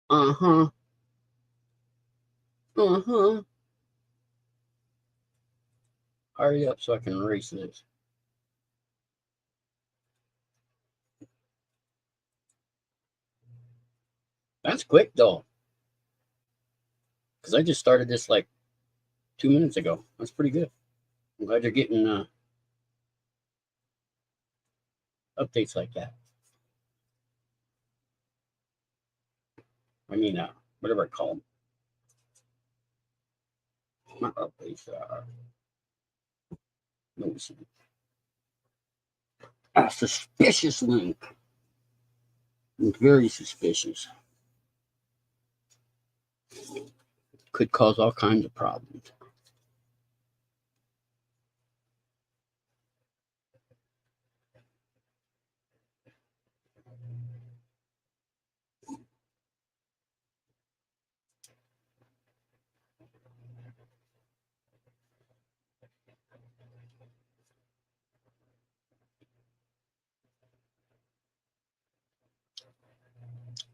Uh-huh. Uh-huh. Hurry up so I can erase this. That's quick though. Because I just started this like 2 minutes ago. That's pretty good. I'm glad you're getting updates like that. I mean, whatever I call them. Not updates. Noticing. A suspicious link. It's very suspicious. Could cause all kinds of problems.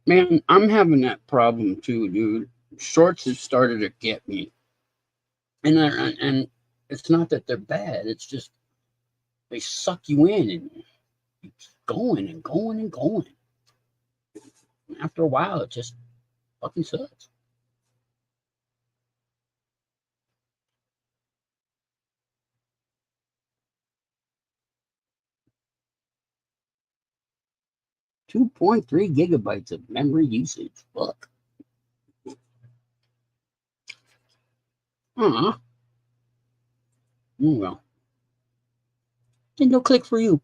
Man, I'm having that problem too, dude. Shorts have started to get me, and it's not that they're bad. It's just they suck you in and it's going and going and going. After a while, it just fucking sucks. Two 2.3 gigabytes of memory usage. Fuck. Uh-huh. Well, then no click for you.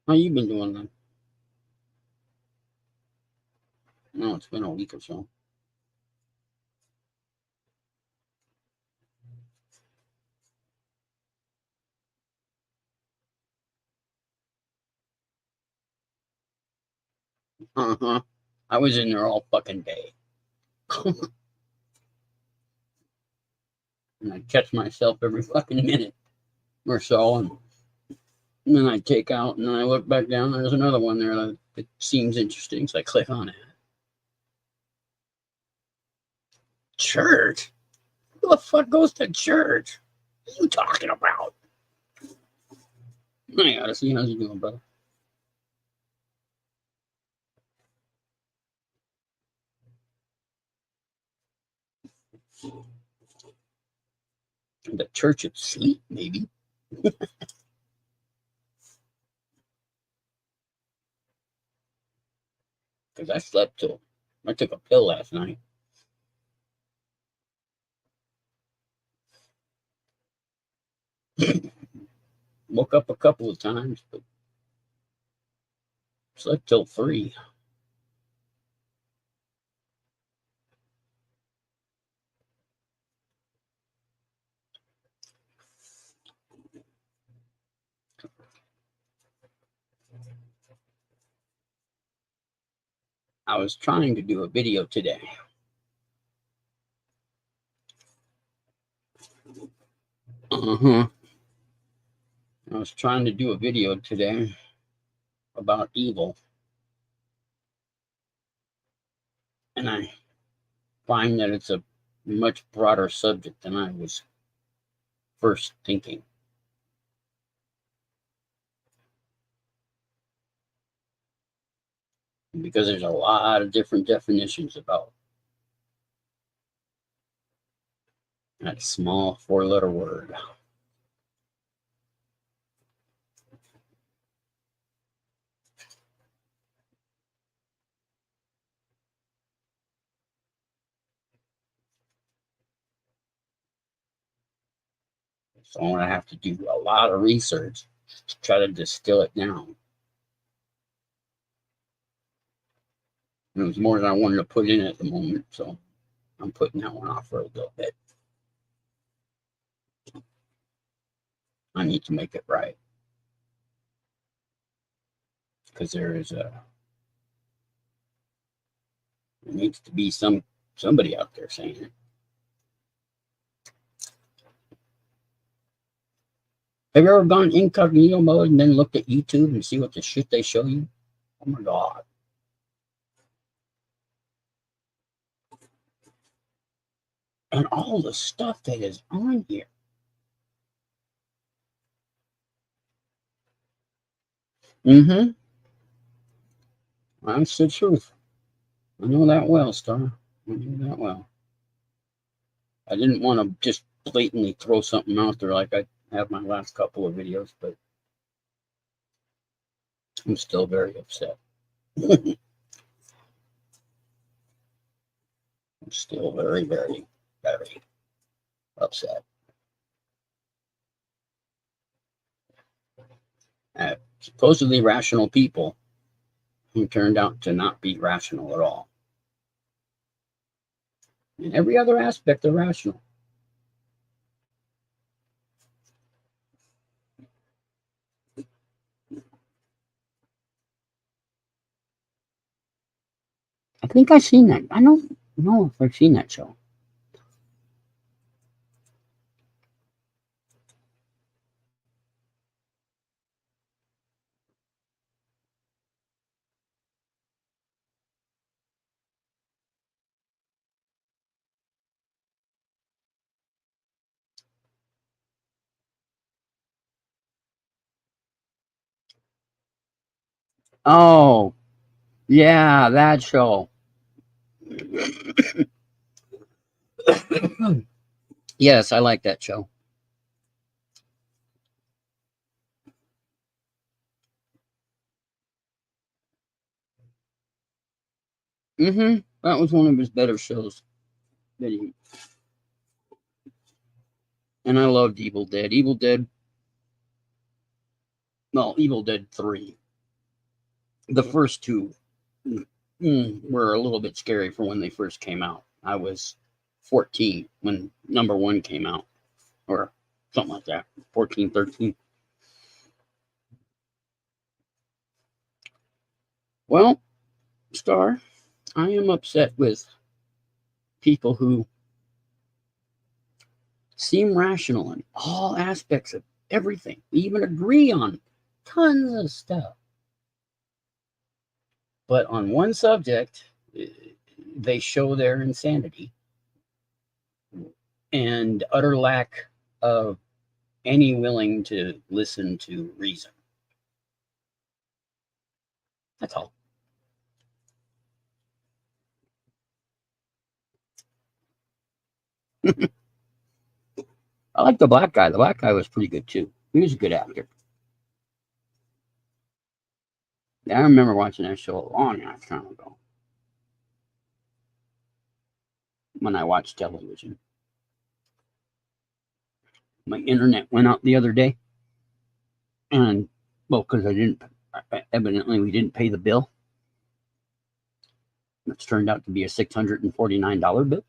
How you been doing then? No, it's been a week or so. Uh-huh. I was in there all fucking day. And I catch myself every fucking minute or so, and then I take out, and then I look back down. There's another one there that seems interesting, so I click on it. Church? Who the fuck goes to church? What are you talking about? I gotta see how's you doing, brother. The church of sleep, maybe. Because I slept till I took a pill last night. Woke up a couple of times, but slept till 3. I was trying to do a video today. Uh-huh. I was trying to do a video today about evil, and I find that it's a much broader subject than I was first thinking. Because there's a lot of different definitions about that small 4-letter word. So I'm going to have to do a lot of research to try to distill it down. And it was more than I wanted to put in at the moment, so I'm putting that one off for a little bit. I need to make it right. because there needs to be somebody out there saying it. Have you ever gone incognito mode and then looked at YouTube and see what the shit they show you? Oh my God. And all the stuff that is on here. Mm-hmm. That's the truth. I know that well, Star. I know that well. I didn't want to just blatantly throw something out there like I have my last couple of videos, but I'm still very upset. I'm still very, very, very upset. At supposedly rational people who turned out to not be rational at all. In every other aspect, they're rational. I think I've seen that. I don't know if I've seen that show. Oh, yeah, that show. Yes, I like that show. Mm-hmm. That was one of his better shows. That he, and I loved Evil Dead. Evil Dead. Well, Evil Dead 3. The first two were a little bit scary for when they first came out. I was 14 when number one came out, or something like that. 14, 13. Well, Star, I am upset with people who seem rational in all aspects of everything. We even agree on tons of stuff. But on one subject, they show their insanity and utter lack of any willing to listen to reason. That's all. I like the black guy. The black guy was pretty good too. He was a good actor. I remember watching that show a long time ago when I watched television. My internet went out the other day, and well, because I didn't, evidently we didn't pay the bill. It's turned out to be a $649 bill.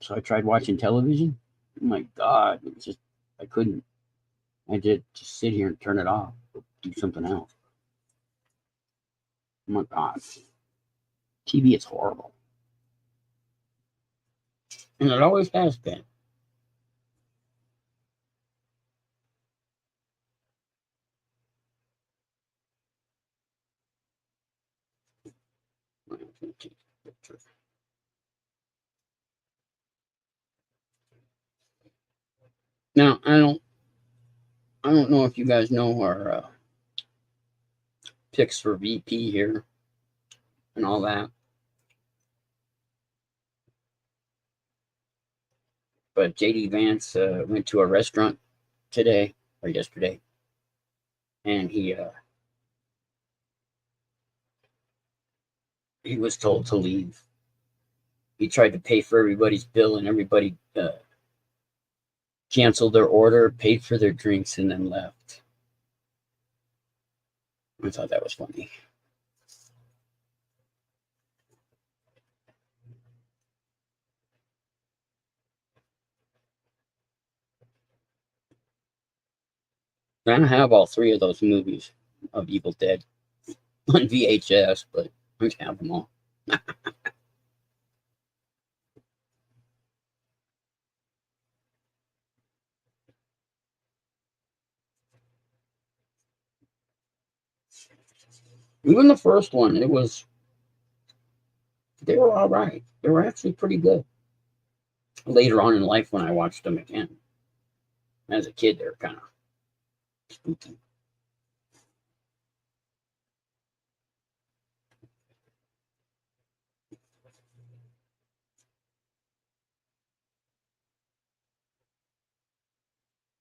So I tried watching television. Oh my God, it was just I couldn't. I did just sit here and turn it off, do something else. Oh my God, TV is horrible, and it always has been. Now I don't know if you guys know our picks for VP here and all that, but JD Vance went to a restaurant today or yesterday, and he was told to leave. He tried to pay for everybody's bill, and everybody canceled their order, paid for their drinks, and then left. I thought that was funny. I have all three of those movies of Evil Dead on VHS, but I don't have them all. Even the first one, they were all right. They were actually pretty good. Later on in life, when I watched them again, as a kid, they were kind of spooky.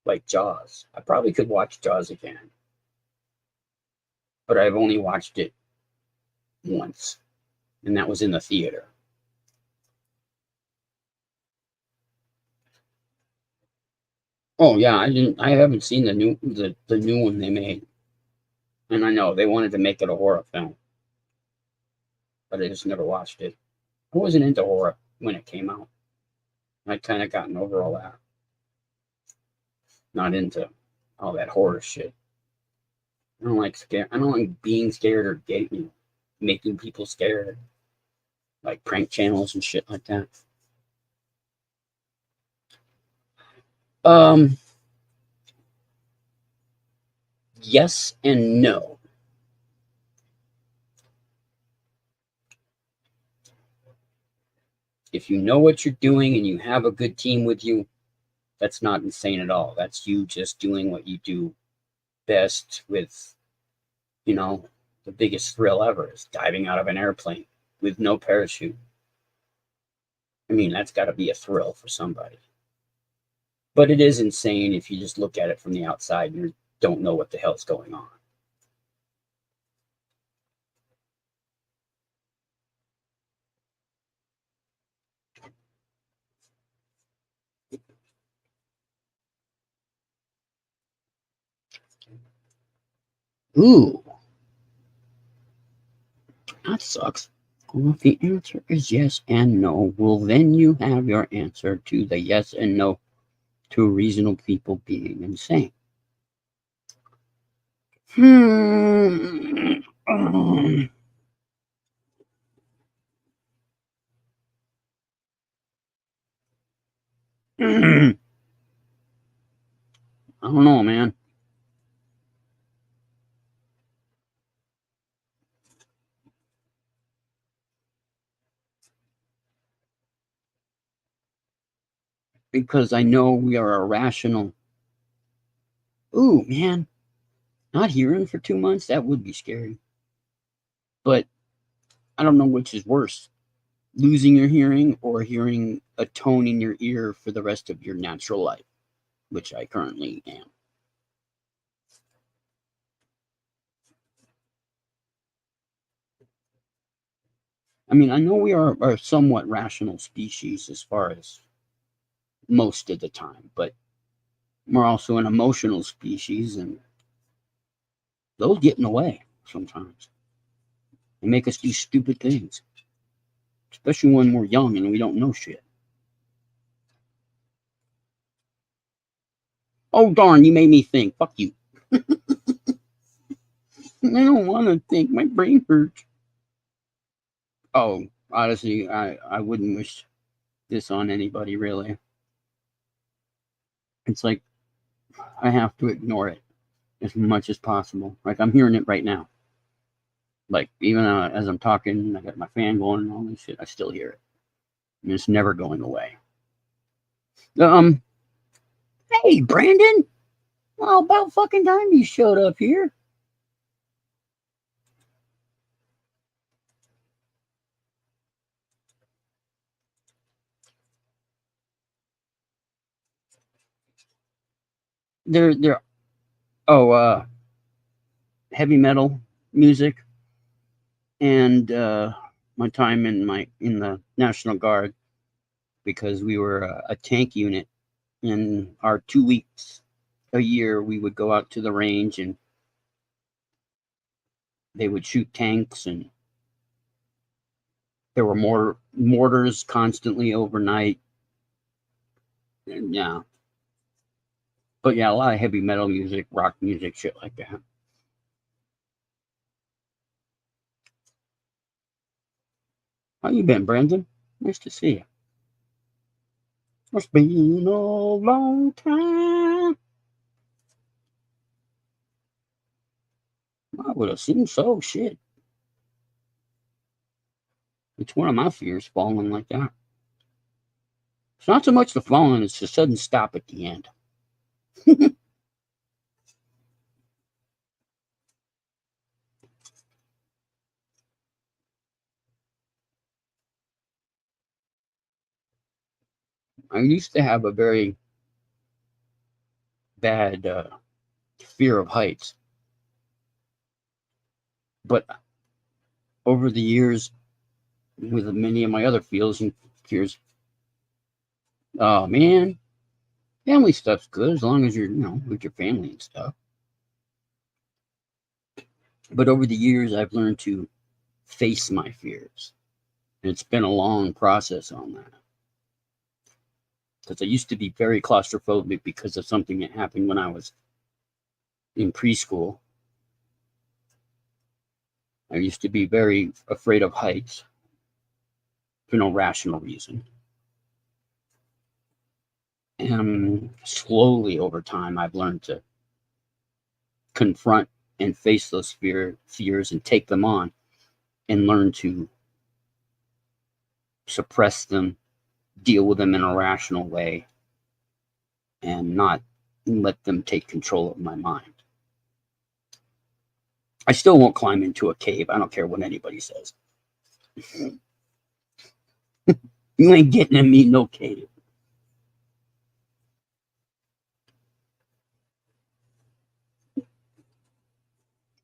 Like Jaws. I probably could watch Jaws again, but I've only watched it once, and that was in the theater. Oh yeah, I haven't seen the new one they made. And I know they wanted to make it a horror film, but I just never watched it. I wasn't into horror when it came out. I'd kind of gotten over all that. Not into all that horror shit. I don't like scare. I don't like being scared or getting making people scared, like prank channels and shit like that. Um, yes and no. If you know what you're doing and you have a good team with you, that's not insane at all. That's you just doing what you do best with, you know, the biggest thrill ever is diving out of an airplane with no parachute. I mean, that's got to be a thrill for somebody. But it is insane if you just look at it from the outside and you don't know what the hell's going on. Ooh, that sucks. Well, if the answer is yes and no, well, then you have your answer to the yes and no to reasonable people being insane. Hmm. I don't know, man. Because I know we are irrational. Ooh, man. Not hearing for 2 months, that would be scary. But I don't know which is worse, losing your hearing or hearing a tone in your ear for the rest of your natural life, which I currently am. I mean, I know we are a somewhat rational species as far as most of the time, but we're also an emotional species, and those get in the way sometimes. They make us do stupid things, especially when we're young and we don't know shit. Oh, darn, you made me think. Fuck you. I don't want to think. My brain hurts. Oh, honestly, I wouldn't wish this on anybody, really. It's like I have to ignore it as much as possible. Like I'm hearing it right now. Like even as I'm talking, I got my fan going and all this shit. I still hear it. And it's never going away. Um, hey Brandon, well about fucking time you showed up here. They're oh heavy metal music and my time in the National Guard because we were a tank unit. In our 2 weeks a year, we would go out to the range and they would shoot tanks, and there were mortars constantly overnight. And yeah, But yeah, a lot of heavy metal music, rock music, shit like that. How you been, Brandon? Nice to see you. It's been a long time. I would assume so. Shit. It's one of my fears, falling like that. It's not so much the falling, it's the sudden stop at the end. I used to have a very bad fear of heights, but over the years, with many of my other fears, oh man, family stuff's good as long as you're, with your family and stuff. But over the years, I've learned to face my fears. And it's been a long process on that. Because I used to be very claustrophobic because of something that happened when I was in preschool. I used to be very afraid of heights for no rational reason. And slowly over time, I've learned to confront and face those fears and take them on and learn to suppress them, deal with them in a rational way, and not let them take control of my mind. I still won't climb into a cave. I don't care what anybody says. You ain't getting in me no cave.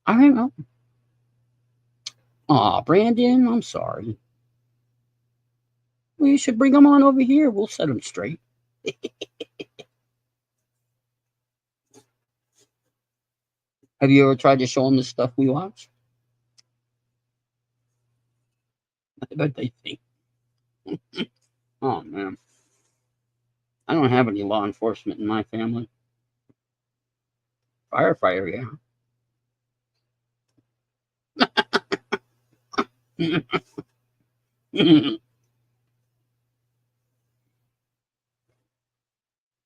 I don't know. Aw, Brandon, I'm sorry. Well, you should bring them on over here. We'll set them straight. Have you ever tried to show them the stuff we watch? I bet they think. Oh, man. I don't have any law enforcement in my family. Firefighter, yeah.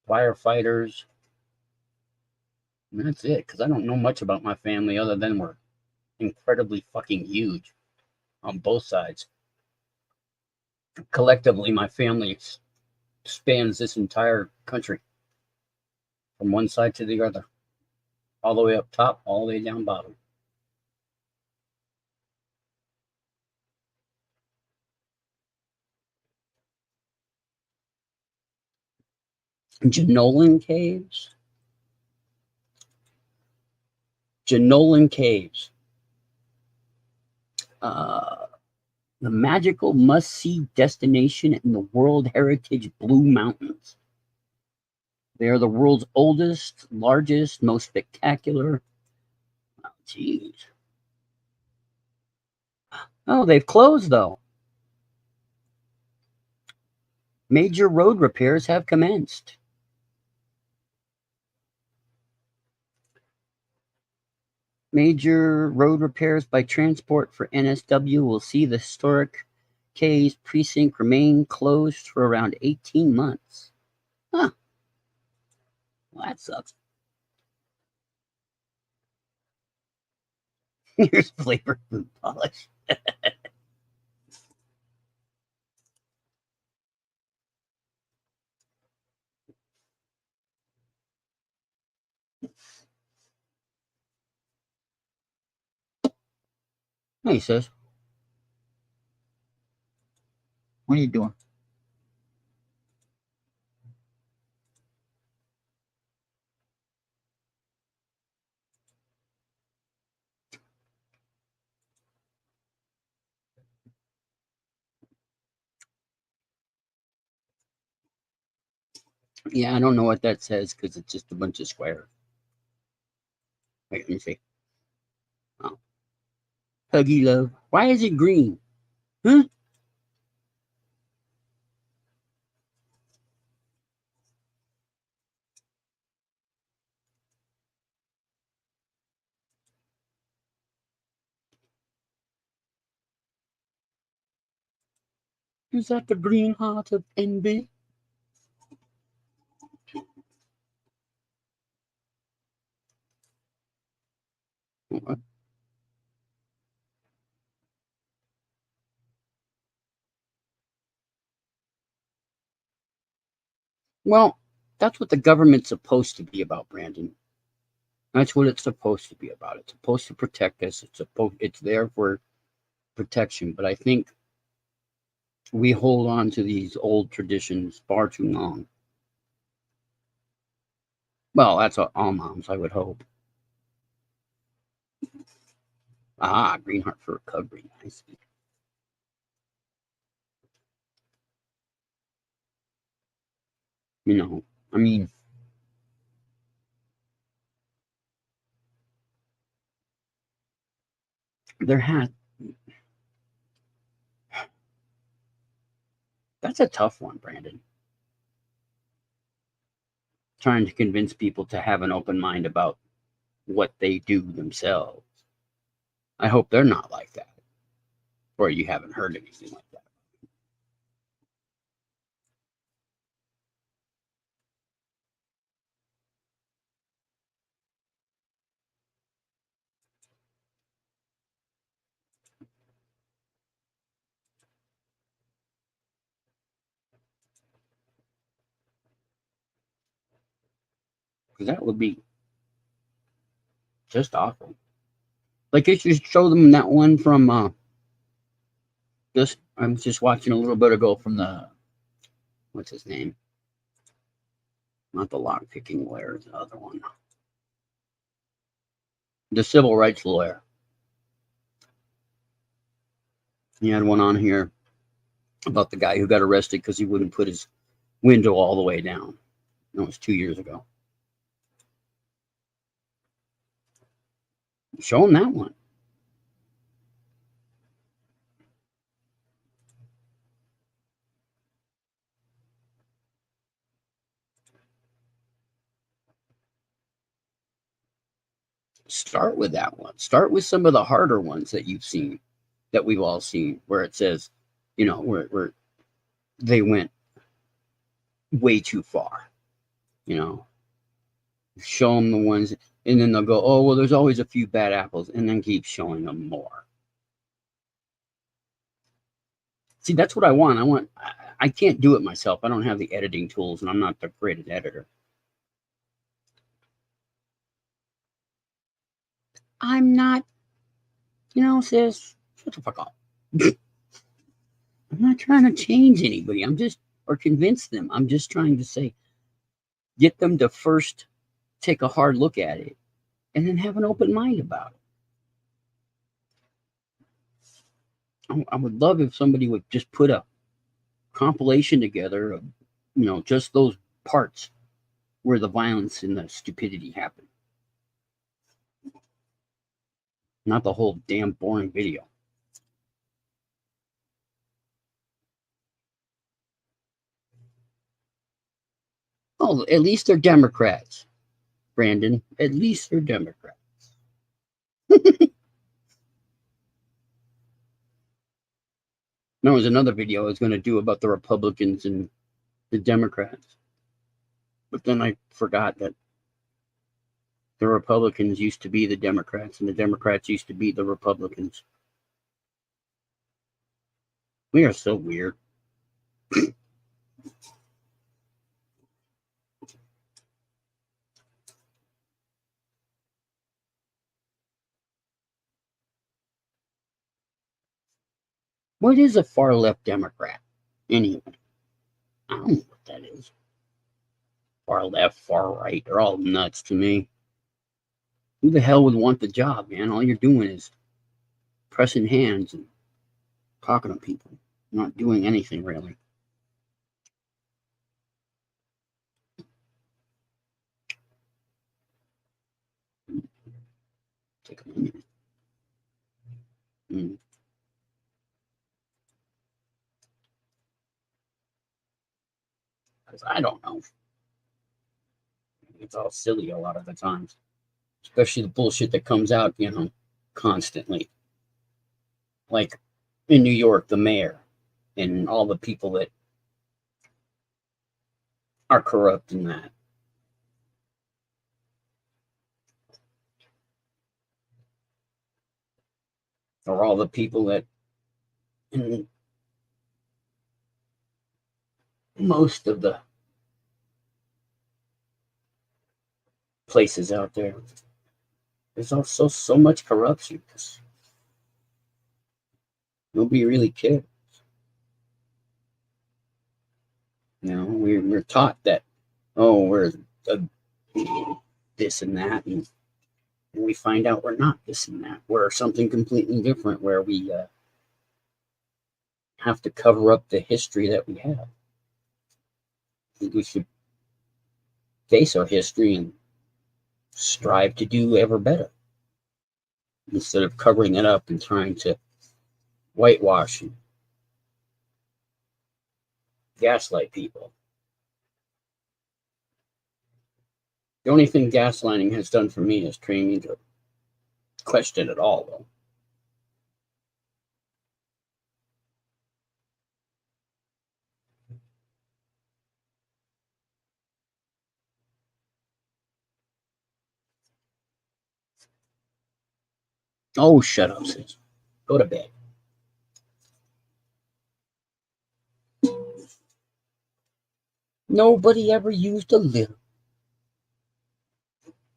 Firefighters. And that's it, because I don't know much about my family other than we're incredibly fucking huge on both sides. Collectively, my family spans this entire country from one side to the other, all the way up top, all the way down bottom. Jenolan Caves. Jenolan Caves. The magical must-see destination in the World Heritage Blue Mountains. They are the world's oldest, largest, most spectacular. Oh, jeez. Oh, they've closed though. Major road repairs have commenced. Major road repairs by transport for NSW will see the historic Caves precinct remain closed for around 18 months. Huh. Well, that sucks. Here's flavored food polish. Hey, sis. What are you doing? Yeah, I don't know what that says because it's just a bunch of squares. Wait, let me see. Oh. Huggy love. Why is it green? Huh? Is that the green heart of envy? Well, that's what the government's supposed to be about, Brandon. That's what it's supposed to be about. It's supposed to protect us. It's there for protection. But I think we hold on to these old traditions far too long. Well, that's all moms, I would hope. Ah, green heart for recovery. I see. I mean, there has. That's a tough one, Brandon. Trying to convince people to have an open mind about what they do themselves. I hope they're not like that, or you haven't heard anything like that. Because that would be just awful. Like if you show them that one from just I was just watching a little bit ago from the what's his name? Not the lock picking lawyer, the other one. The civil rights lawyer. He had one on here about the guy who got arrested because he wouldn't put his window all the way down. That was 2 years ago. Show him that one. Start with that one. Start with some of the harder ones that you've seen, that we've all seen, where it says, where they went way too far. You know, show them the ones, and then they'll go, oh, well, there's always a few bad apples, and then keep showing them more. See, that's what I want. I can't do it myself. I don't have the editing tools, and I'm not the greatest editor. I'm not, sis, shut the fuck up. I'm not trying to change anybody. Or convince them. I'm just trying to say, get them to first take a hard look at it and then have an open mind about it. I would love if somebody would just put a compilation together of, just those parts where the violence and the stupidity happen. Not the whole damn boring video. Oh, at least they're Democrats, Brandon. At least they're Democrats. There was another video I was going to do about the Republicans and the Democrats. But then I forgot that the Republicans used to be the Democrats and the Democrats used to be the Republicans. We are so weird. What is a far left Democrat? Anyway, I don't know what that is. Far left, far right, they're all nuts to me. Who the hell would want the job, man? All you're doing is pressing hands and talking to people, not doing anything really. Take a minute. Because I don't know. It's all silly a lot of the times, especially the bullshit that comes out, constantly. Like in New York, the mayor, and all the people that are corrupt in that. Or all the people that in most of the places out there, there's also so much corruption because nobody really cares. You know, we're taught that, oh, we're a, this and that, and we find out we're not this and that. We're something completely different where we have to cover up the history that we have. I think we should face our history and strive to do ever better instead of covering it up and trying to whitewash and gaslight people. The only thing gaslighting has done for me is train me to question it all, though. Oh, shut up, sis. Go to bed. Nobody ever used a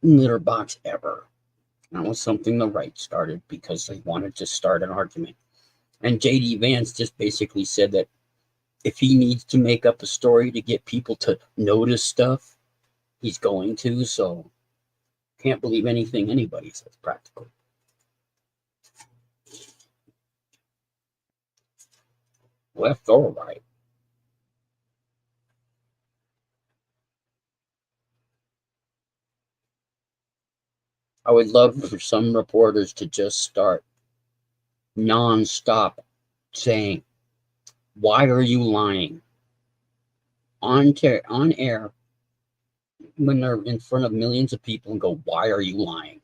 litter box ever. That was something the right started because they wanted to start an argument. And J.D. Vance just basically said that if he needs to make up a story to get people to notice stuff, he's going to. So can't believe anything anybody says practically. Left or right. I would love for some reporters to just start nonstop saying, "Why are you lying?" On air when they're in front of millions of people and go, "Why are you lying?"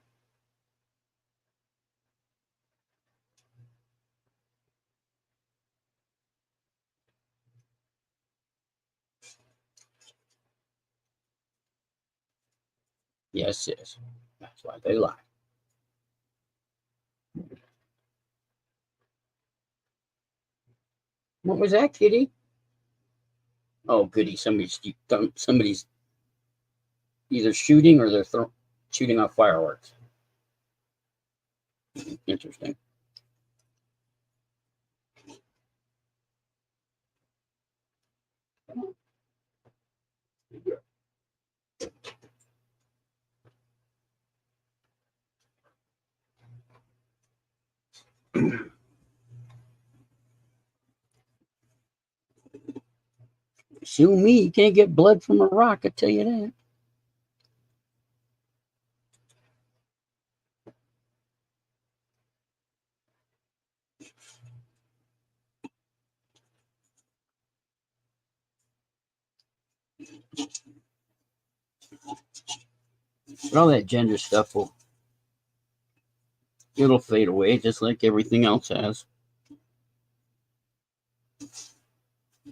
Yes, yes. That's why they lie. What was that, Kitty? Oh, goody! Somebody's either shooting or they're shooting off fireworks. Interesting. Sue me, you can't get blood from a rock. I tell you that. But all that gender stuff it'll fade away just like everything else has.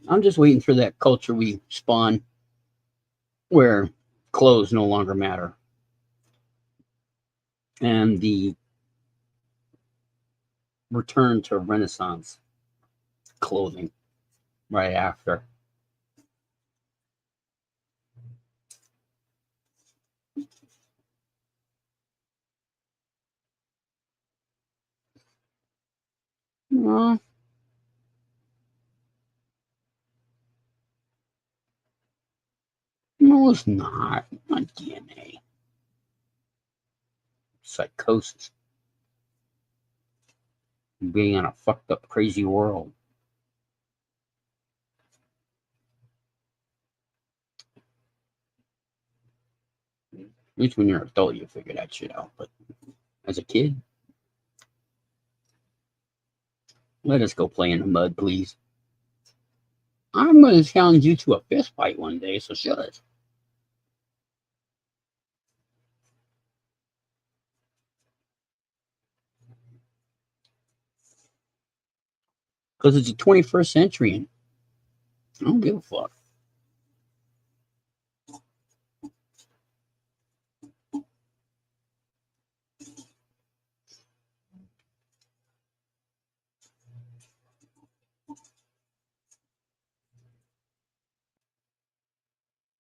I'm just waiting for that culture we spawn where clothes no longer matter and the return to Renaissance clothing right after. No, no, it's not. Not DNA. Psychosis. Being in a fucked up, crazy world. At least when you're an adult, you figure that shit out. But as a kid, let us go play in the mud, please. I'm going to challenge you to a fist fight one day, so shut it. Because it's the 21st century and I don't give a fuck.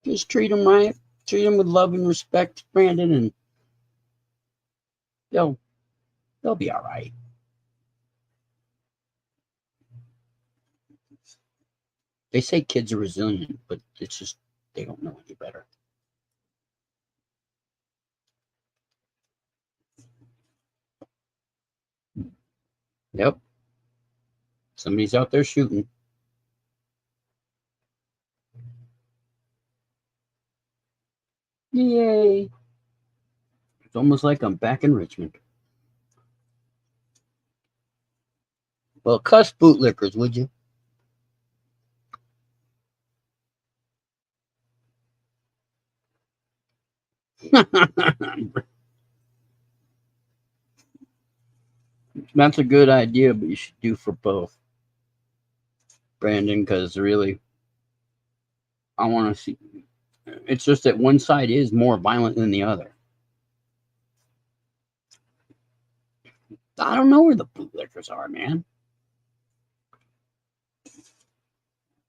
Just treat them right. Treat them with love and respect, Brandon, and they'll they'll be all right. They say kids are resilient, but it's just they don't know any better. Yep. Somebody's out there shooting. Yay. It's almost like I'm back in Richmond. Well, cuss bootlickers, would you? That's a good idea, but you should do for both, Brandon, because really, I want to see. It's just that one side is more violent than the other. I don't know where the bootlickers are, man.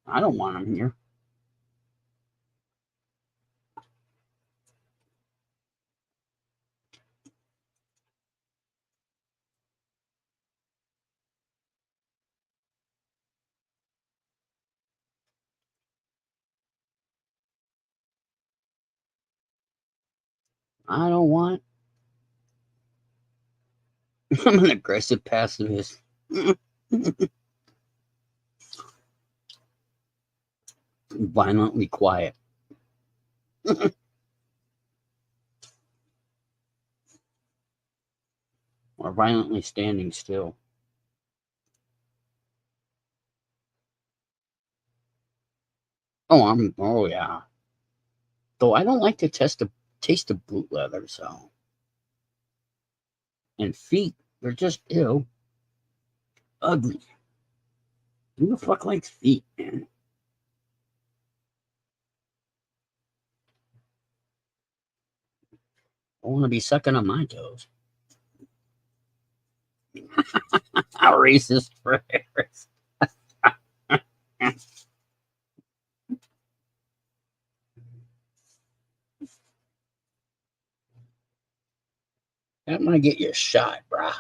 I don't want them here. I don't want. I'm an aggressive pacifist. Violently quiet. Or violently standing still. Oh yeah. Though I don't like to taste the boot leather, so. And feet, they're just ew. Ugly. Who the fuck likes feet, man? I want to be sucking on my toes. How racist for Harris. That might get you a shot, brah.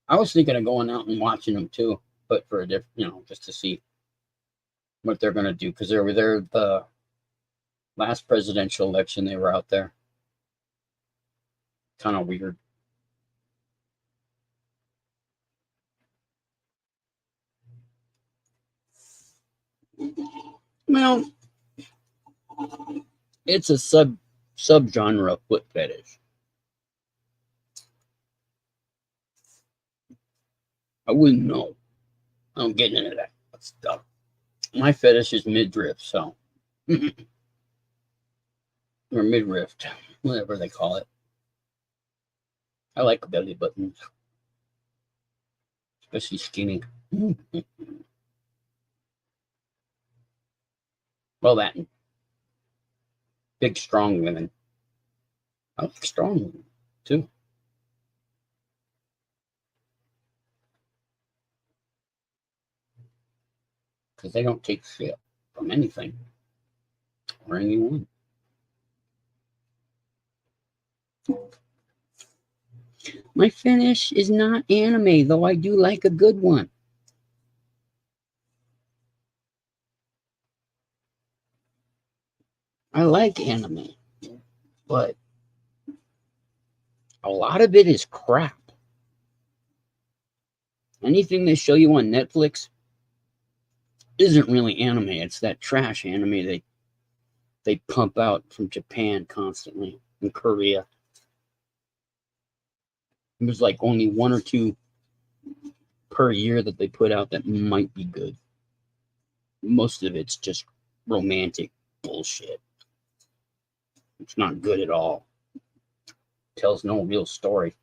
I was thinking of going out and watching them too, but for a different, just to see what they're gonna do because they were there the last presidential election. They were out there. Kind of weird. Well, it's a subgenre of foot fetish. I wouldn't know. I don't get into that stuff. My fetish is midriff, so or midriff, whatever they call it. I like belly buttons, especially skinny. Well, that big, strong women. I like strong women too. Because they don't take shit from anything or anyone. My finish is not anime, though I do like a good one. I like anime, but a lot of it is crap. Anything they show you on Netflix isn't really anime. It's that trash anime they pump out from Japan constantly and Korea. There's like only one or two per year that they put out that might be good. Most of it's just romantic bullshit. It's not good at all. Tells no real story.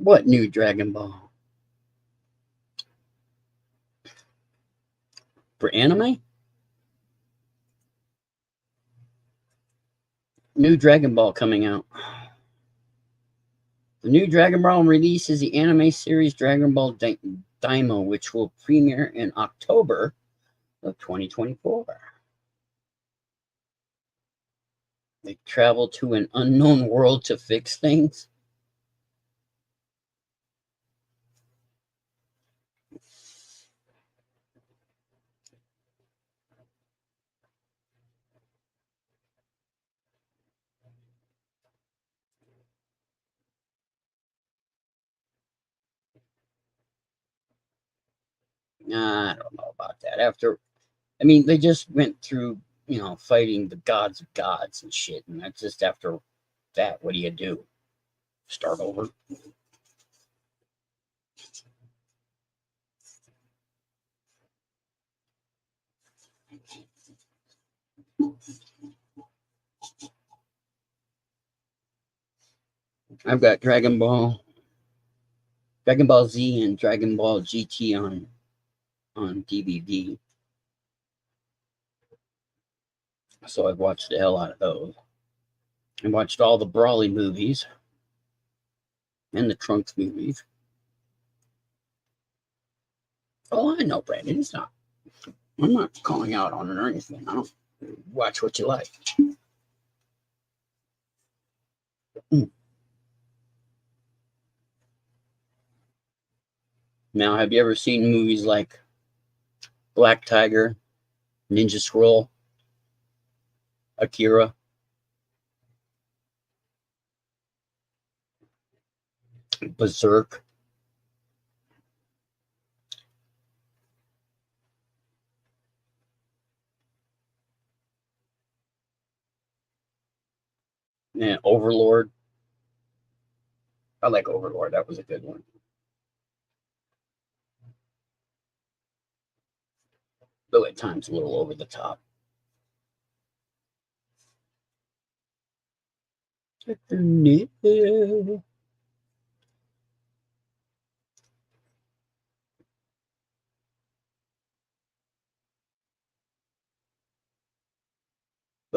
What new Dragon Ball? For anime? New Dragon Ball coming out. The new Dragon Ball release is the anime series Dragon Ball Daima, which will premiere in October of 2024. They travel to an unknown world to fix things. Nah, I don't know about that. They just went through, fighting the gods of gods and shit. And that's just after that, what do you do? Start over? I've got Dragon Ball Z, and Dragon Ball GT on DVD. So I've watched the hell out of those. I watched all the Brawly movies and the Trunks movies. Oh, I know, Brandon. It's not. I'm not calling out on it or anything. I don't watch what you like. Now, have you ever seen movies like Black Tiger, Ninja Scroll, Akira? Berserk? And Overlord? I like Overlord. That was a good one. Though at times a little over the top. The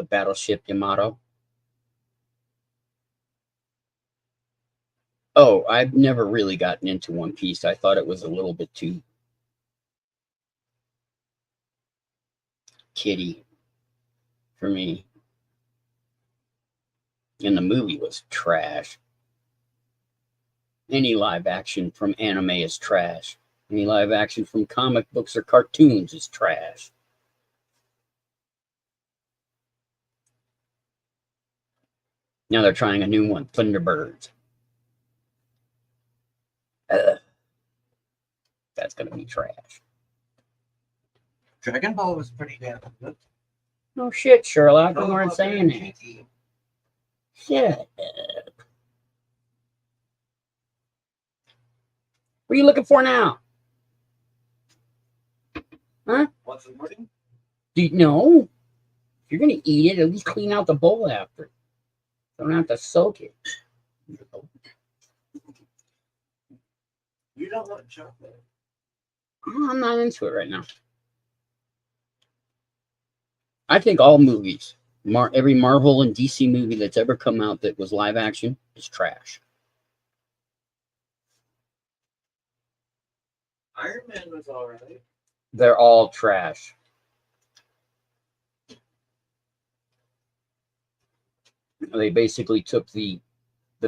Battleship Yamato. Oh, I've never really gotten into One Piece. I thought it was a little bit too kiddie for me. And the movie was trash. Any live action from anime is trash. Any live action from comic books or cartoons is trash. Now they're trying a new one, Thunderbirds. That's going to be trash. Dragon Ball was pretty damn good. No shit, Sherlock. You weren't saying that. Shut up. What are you looking for now? Huh? What's the morning? Do you know? If you're going to eat it, at least clean out the bowl after. Don't have to soak it. You don't want chocolate. I'm not into it right now. I think all movies, every Marvel and DC movie that's ever come out that was live action is trash. Iron Man was alright. They're all trash. They basically took the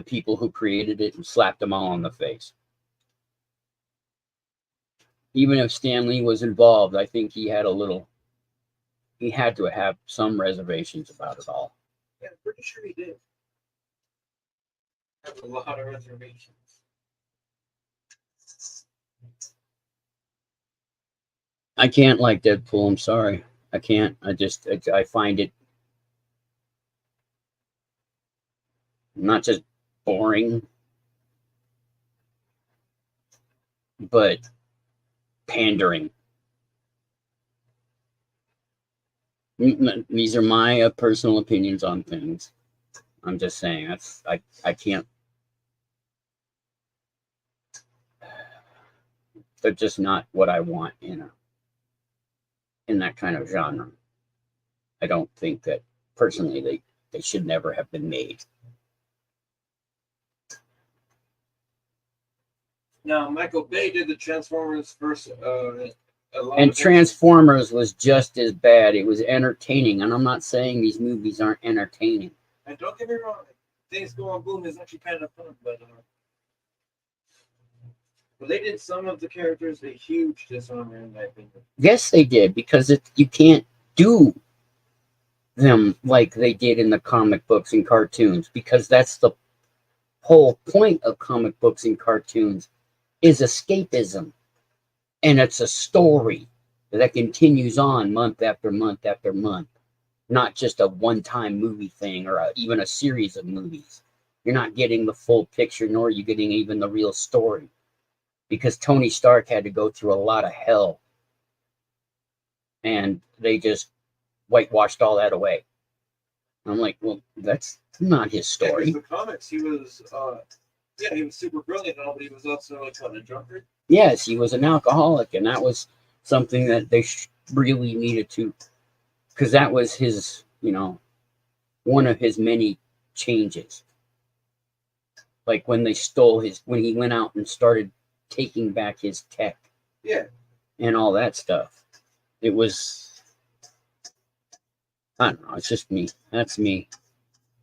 people who created it and slapped them all on the face. Even if Stan Lee was involved, I think he had to have some reservations about it all. Yeah, I'm pretty sure he did. Have a lot of reservations. I can't like Deadpool. I'm sorry. I can't. I find it not just boring, but pandering. These are my personal opinions on things. I'm just saying I can't. They're just not what I want in that kind of genre. I don't think that personally they should never have been made. Now, Michael Bay did the Transformers first. And Transformers was just as bad. It was entertaining, and I'm not saying these movies aren't entertaining. And don't get me wrong, Things Go on Boom is actually kind of fun, but they did some of the characters a huge dishonor in my opinion. Yes, they did, because you can't do them like they did in the comic books and cartoons, because that's the whole point of comic books and cartoons is escapism. And it's a story that continues on month after month after month, not just a one-time movie thing or even a series of movies. You're not getting the full picture, nor are you getting even the real story, because Tony Stark had to go through a lot of hell, and they just whitewashed all that away. I'm like, well, that's not his story. In the comics, he was super brilliant and all, but he was also like a drunkard. Yes, he was an alcoholic, and that was something that they really needed to, because that was his, one of his many changes. Like when they stole when he went out and started taking back his tech. Yeah. And all that stuff. It was, I don't know, it's just me. That's me.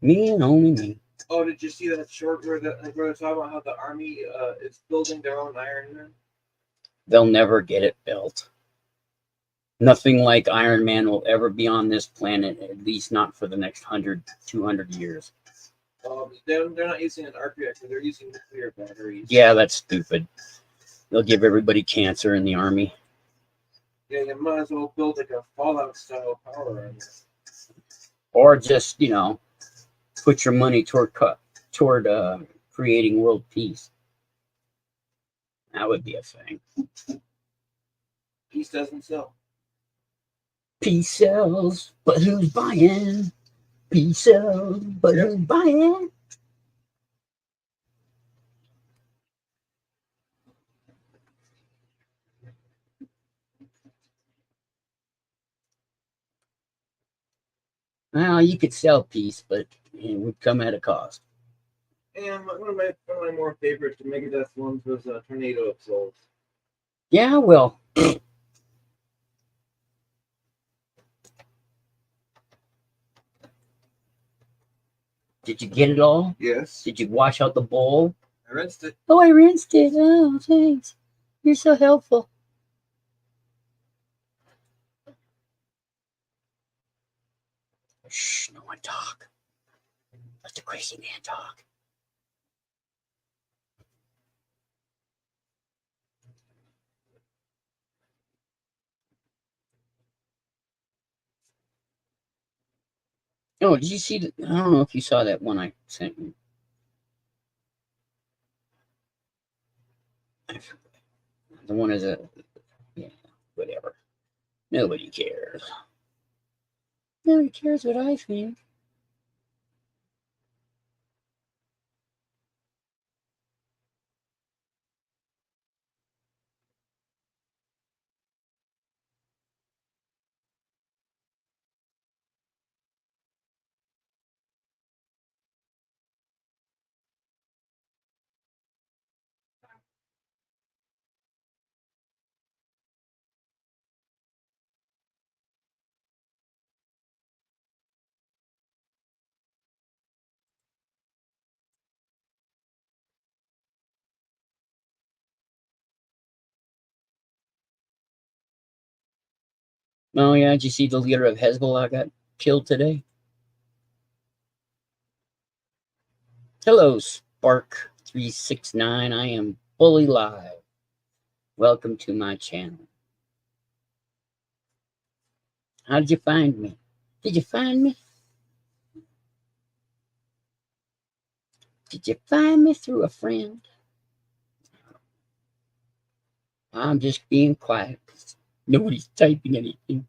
Me and only me. Oh, did you see that short where they're talking about how the army is building their own Iron Man? They'll never get it built. Nothing like Iron Man will ever be on this planet, at least not for the next 100, 200 years. They're not using an arc reactor, they're using nuclear batteries. Yeah, that's stupid. They'll give everybody cancer in the army. Yeah, you might as well build like a Fallout style power army. Or just, put your money toward creating world peace. That would be a thing. Peace doesn't sell. Peace sells, but who's buying? Peace sells, but who's buying? Well, you could sell peace, but it would come at a cost. And one of my more favorites, the Megadeth ones, was Tornado of Souls. Yeah, well. Did you get it all? Yes. Did you wash out the bowl? I rinsed it. Oh, I rinsed it. Oh, thanks. You're so helpful. Shh, no one talk. Let the crazy man talk. Oh, did you see that? I don't know if you saw that one I sent you. The one is whatever. Nobody cares. Nobody cares what I think. Oh, yeah, did you see the leader of Hezbollah got killed today? Hello, Spark369. I am fully live. Welcome to my channel. How did you find me? Did you find me? Did you find me through a friend? I'm just being quiet because nobody's typing anything.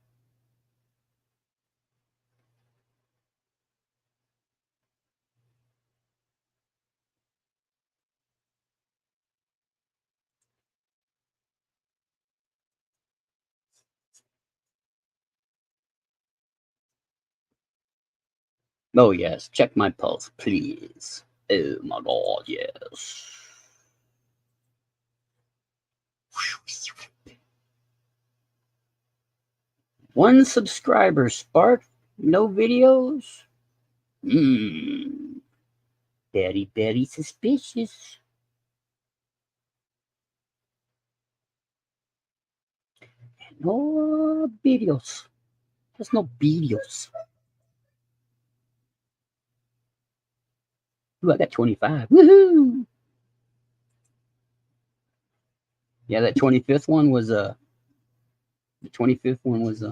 Oh, yes. Check my pulse, please. Oh, my God, yes. One subscriber, Spark. No videos? Very, very suspicious. No videos. There's no videos. Ooh, I got 25. Woohoo! Yeah, that 25th one was the 25th one was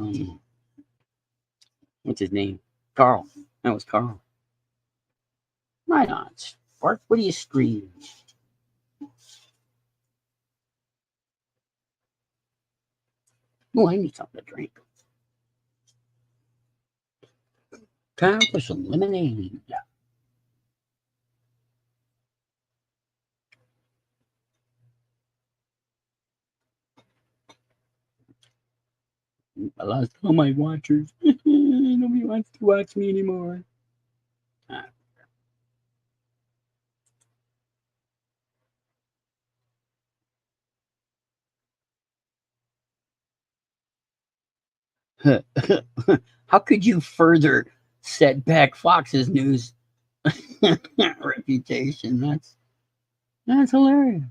what's his name? Carl. That was Carl. Why not? Spark, what do you scream? Oh, I need something to drink. Time for some lemonade. I lost all my watchers. Nobody wants to watch me anymore. How could you further set back Fox's news reputation? That's hilarious.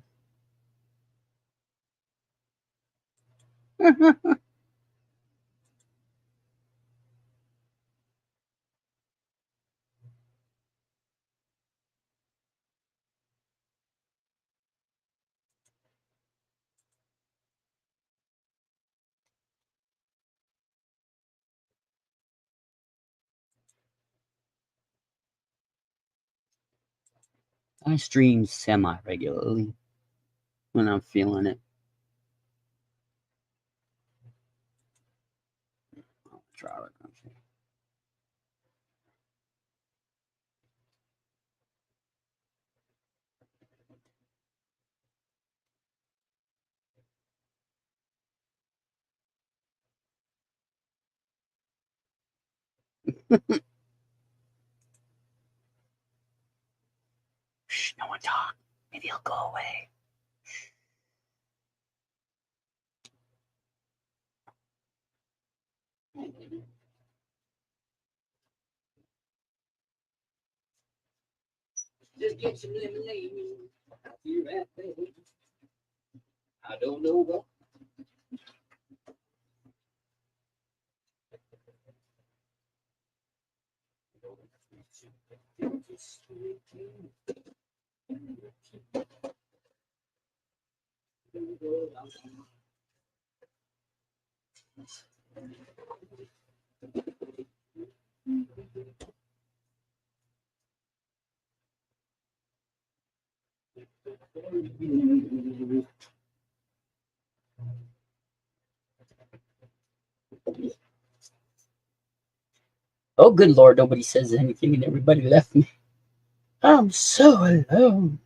I stream semi regularly when I'm feeling it. I'll try it. Shh, no one talk. Maybe he'll go away. Just get some lemonade. I don't know what. Oh, good Lord, nobody says anything and everybody left me. I'm so alone.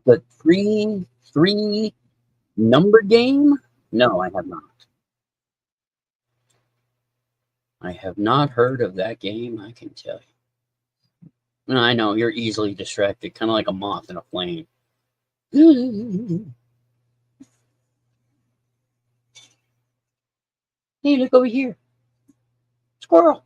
The three number game? No, I have not. I have not heard of that game, I can tell you. And I know you're easily distracted, kind of like a moth in a flame. Hey, look over here. Squirrel.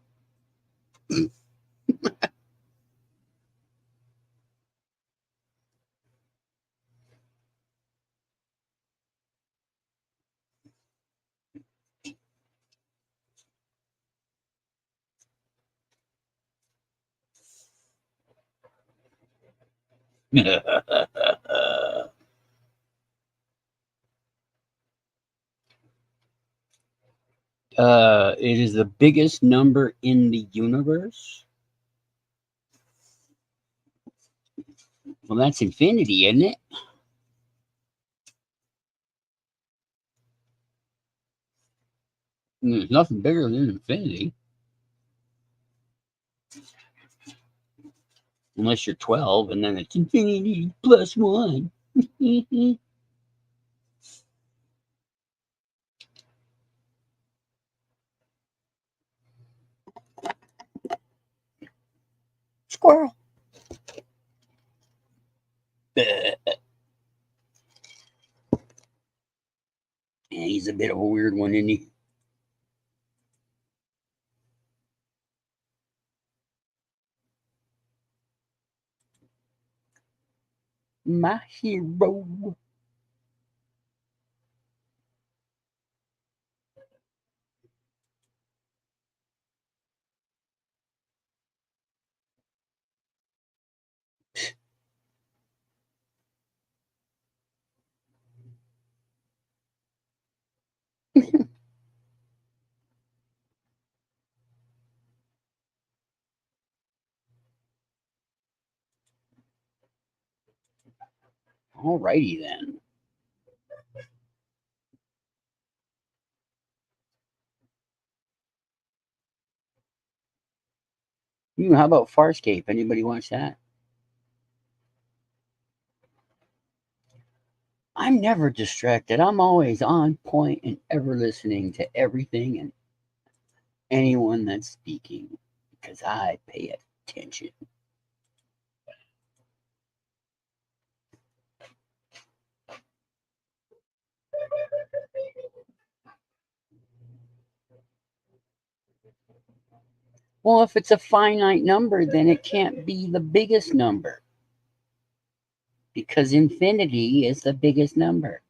It is the biggest number in the universe. Well, that's infinity, isn't it? And there's nothing bigger than infinity. Unless you're 12, and then it's infinity plus one. Squirrel. Yeah, he's a bit of a weird one, isn't he? My hero. Alrighty then. How about Farscape? Anybody watch that? I'm never distracted. I'm always on point and ever listening to everything and anyone that's speaking because I pay attention. Well, if it's a finite number, then it can't be the biggest number because infinity is the biggest number.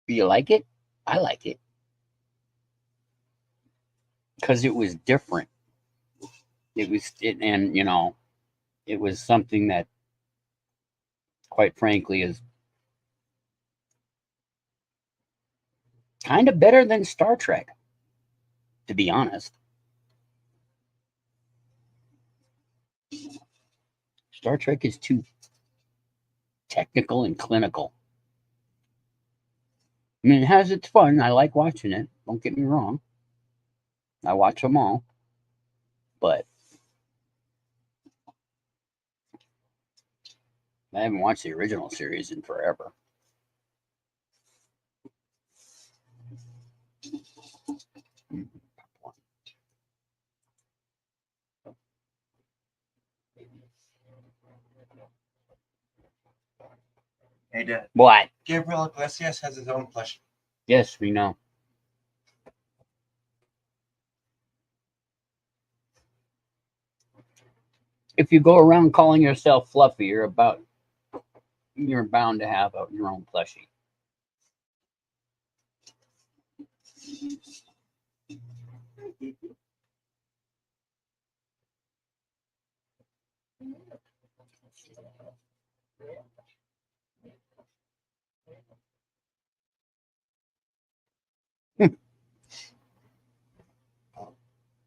Do you like it? I like it because it was different. And it was something that, quite frankly, is kind of better than Star Trek, to be honest. Star Trek is too technical and clinical. I mean, it has its fun. I like watching it. Don't get me wrong. I watch them all, but I haven't watched the original series in forever. Hey, Dad. What? Gabriel Iglesias has his own plushie. Yes, we know. If you go around calling yourself fluffy, you're bound to have your own plushie.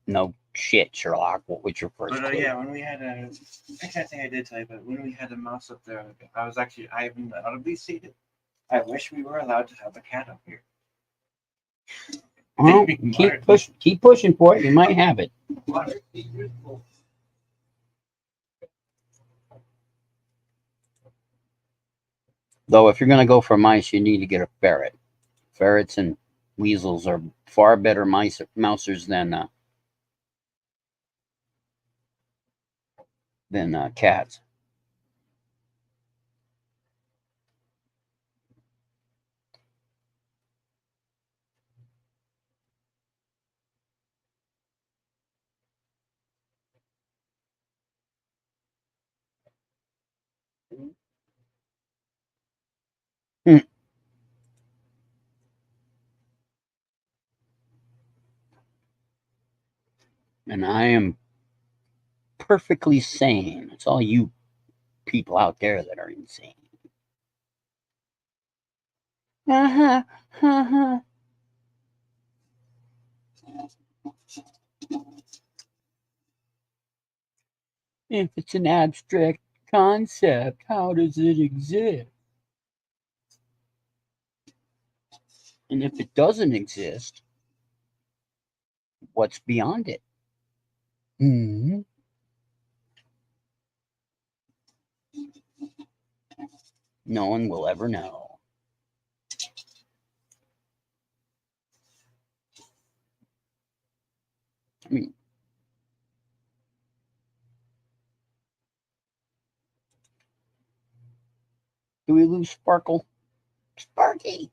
No shit, Sherlock. What was your first clue? Yeah, when we had I can't think I did tell you, but when we had a mouse up there, I've been audibly seated. I wish we were allowed to have a cat up here. Well, keep pushing for it. You might have it. Though, if you're going to go for mice, you need to get a ferret. Ferrets and weasels are far better mousers than cats. Hmm. And I am perfectly sane. It's all you people out there that are insane. Uh-huh. Uh-huh. If it's an abstract concept, how does it exist? And if it doesn't exist, what's beyond it? Hmm. No one will ever know. I mean, do we lose Sparkle? Sparky!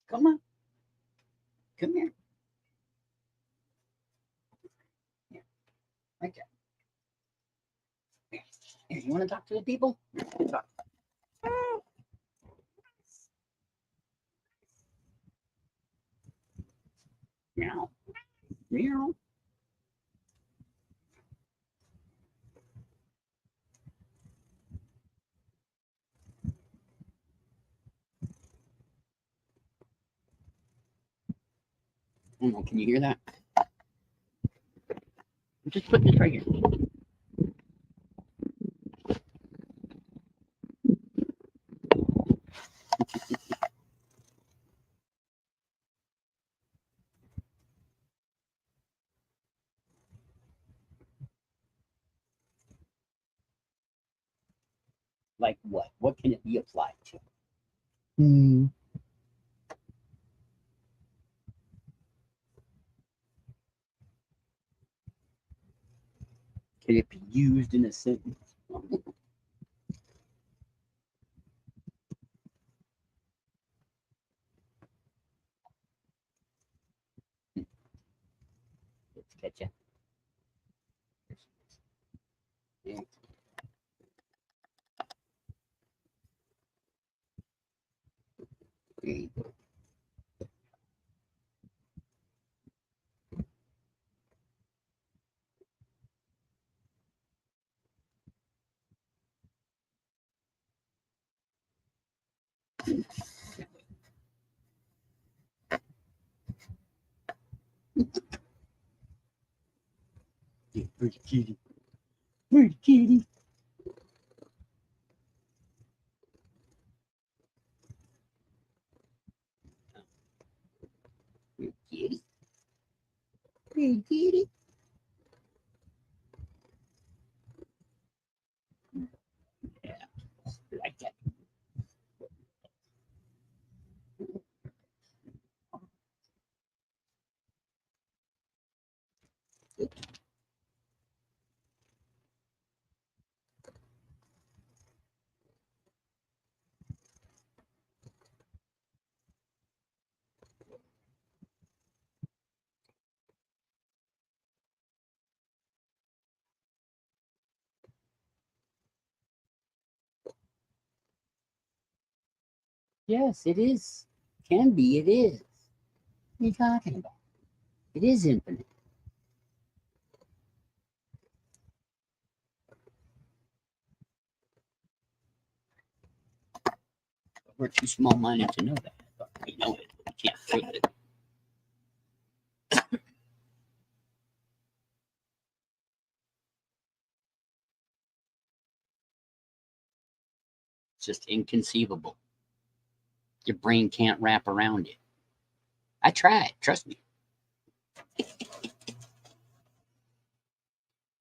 Come on. Come here. Yeah, right there. Here, you want to talk to the people? Talk. Meow. Meow. Oh, can you hear that? Just put this right here. Like what? What can it be applied to? Hmm. Can it be used in a sentence? Let's catch you. Yeah. There you go. Yeah, pretty kitty. Pretty kitty. Pretty kitty. Pretty kitty. Yeah, like that. Yes, it is. Can be. It is. What are you talking about? It is infinite. But we're too small-minded to know that. But we know it. We can't prove it. It's just inconceivable. Your brain can't wrap around it. I tried. Trust me.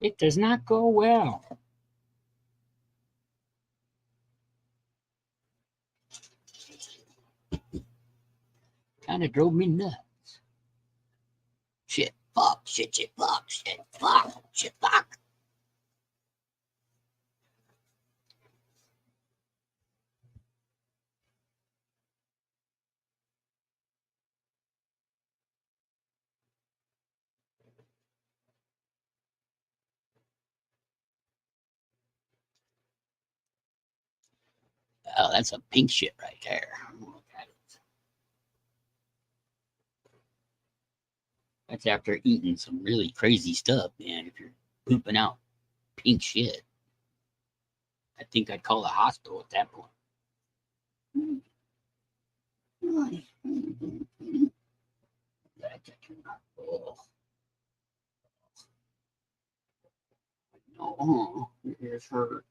It does not go well. Kind of drove me nuts. Shit. Fuck, shit, shit, fuck, shit, fuck, shit, fuck. Oh, that's a pink shit right there. That's after eating some really crazy stuff, man. If you're pooping out pink shit, I think I'd call the hospital at that point. No, here's her.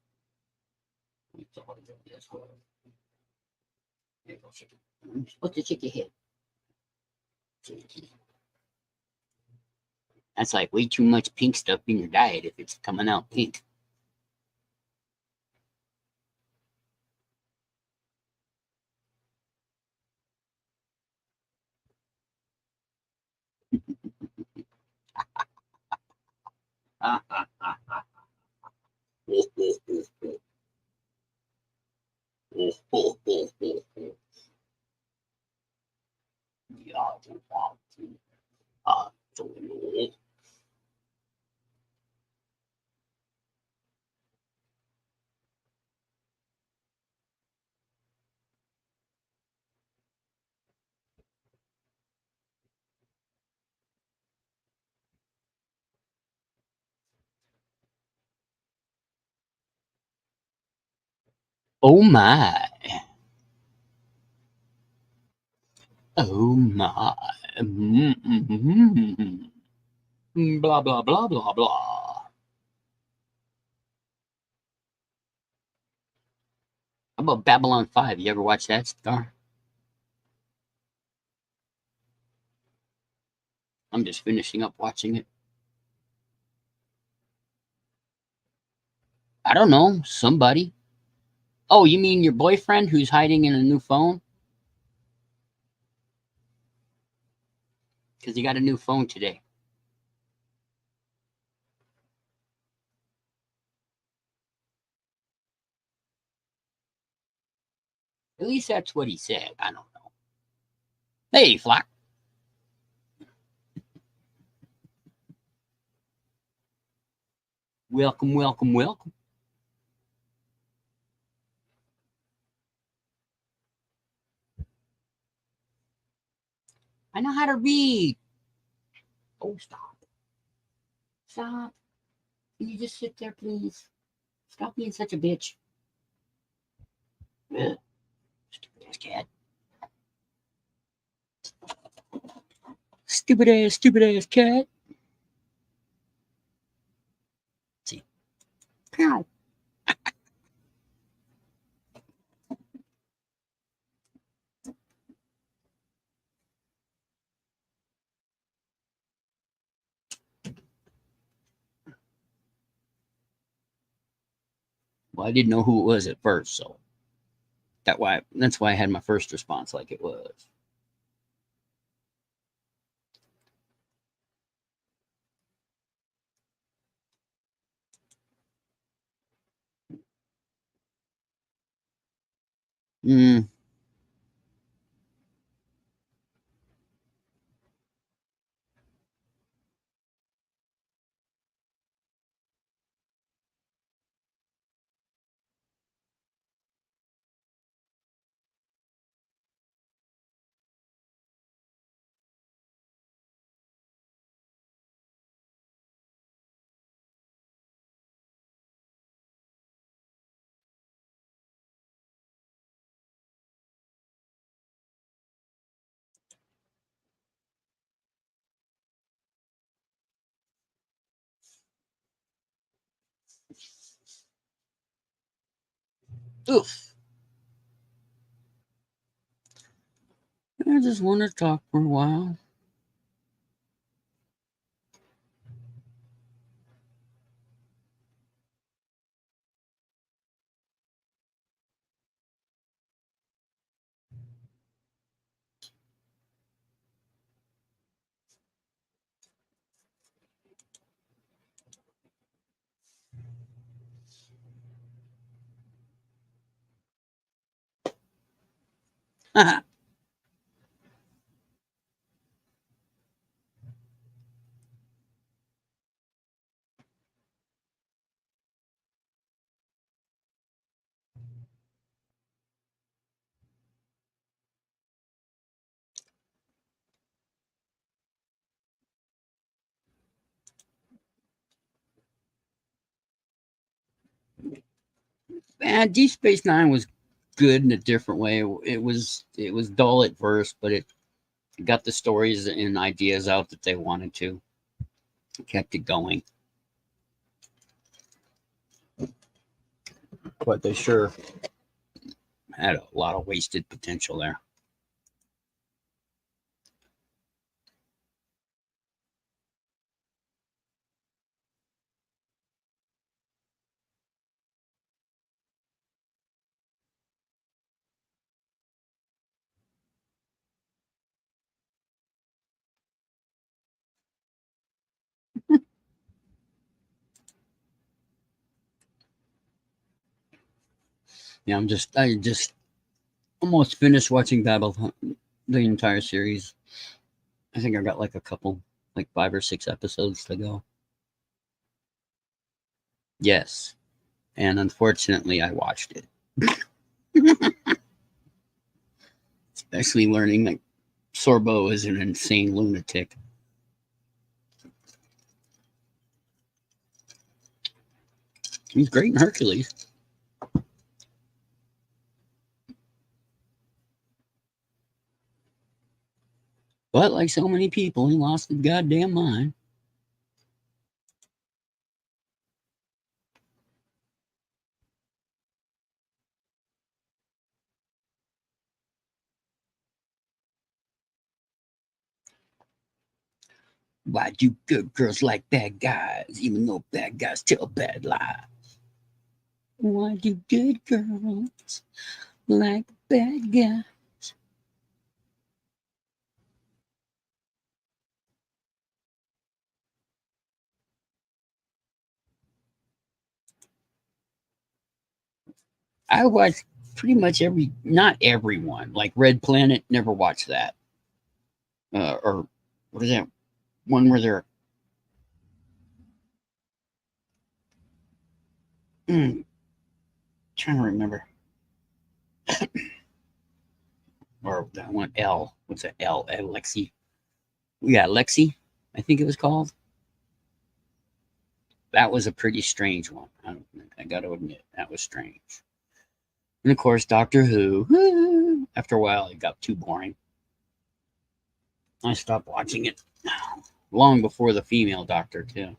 What's the chicken head? That's like way too much pink stuff in your diet if it's coming out pink. Oh my. Oh my. Blah, blah, blah, blah, blah. How about Babylon 5? You ever watch that, Star? I'm just finishing up watching it. I don't know. Somebody. Oh, you mean your boyfriend who's hiding in a new phone? Because he got a new phone today. At least that's what he said. I don't know. Hey, Flock. Welcome, welcome, welcome. I know how to read. Oh, stop. Stop. Can you just sit there, please? Stop being such a bitch. Ugh. Stupid ass cat. Stupid ass cat. Let's see. Pow. Well, I didn't know who it was at first, so that's why I had my first response like it was. Mm. Oof. I just want to talk for a while. And Deep Space Nine was good in a different way. It was dull at first, but it got the stories and ideas out that they wanted to. Kept it going. But they sure had a lot of wasted potential there. Yeah, I just almost finished watching Babylon, the entire series. I think I got like a couple, like 5 or 6 episodes to go. Yes, and unfortunately, I watched it. Especially learning that Sorbo is an insane lunatic. He's great in Hercules. But like so many people, he lost his goddamn mind. Why do good girls like bad guys, even though bad guys tell bad lies? Why do good girls like bad guys? I watch pretty much not everyone. Like Red Planet, never watched that. Or what is that one where they're mm, trying to remember? Or that one L. What's that L? Lexi. Yeah, Lexi. I think it was called. That was a pretty strange one. I got to admit that was strange. And of course, Doctor Who. After a while, it got too boring. I stopped watching it long before the female Doctor too.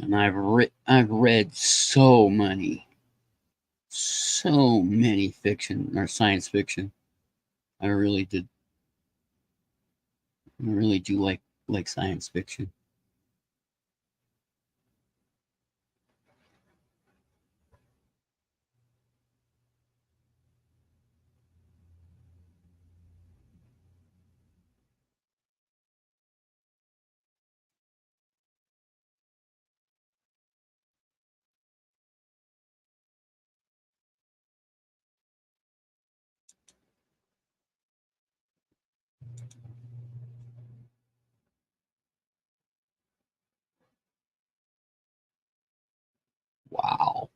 And I've read so many fiction or science fiction. I really did. I really do like science fiction. Wow.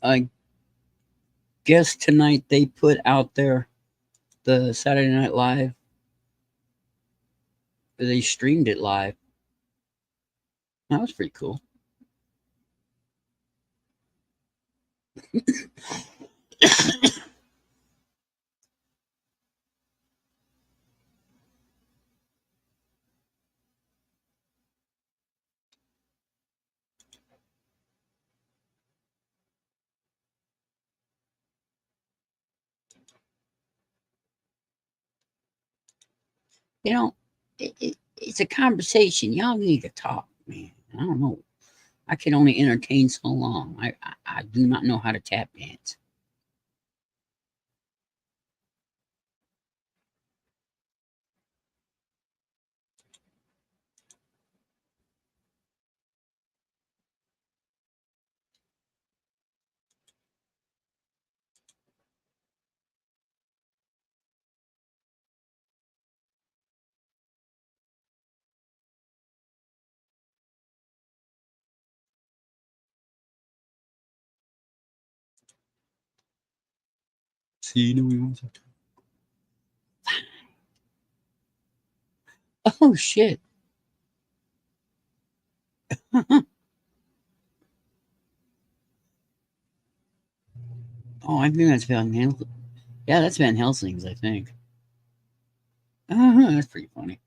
I guess tonight they put out there the Saturday Night Live. They streamed it live. That was pretty cool. You know, it's a conversation. Y'all need to talk, man. I don't know. I can only entertain so long. I do not know how to tap dance. See, no, we want to. Oh shit! Oh, I think that's Van Helsing. Yeah, that's Van Helsing's. I think. That's pretty funny.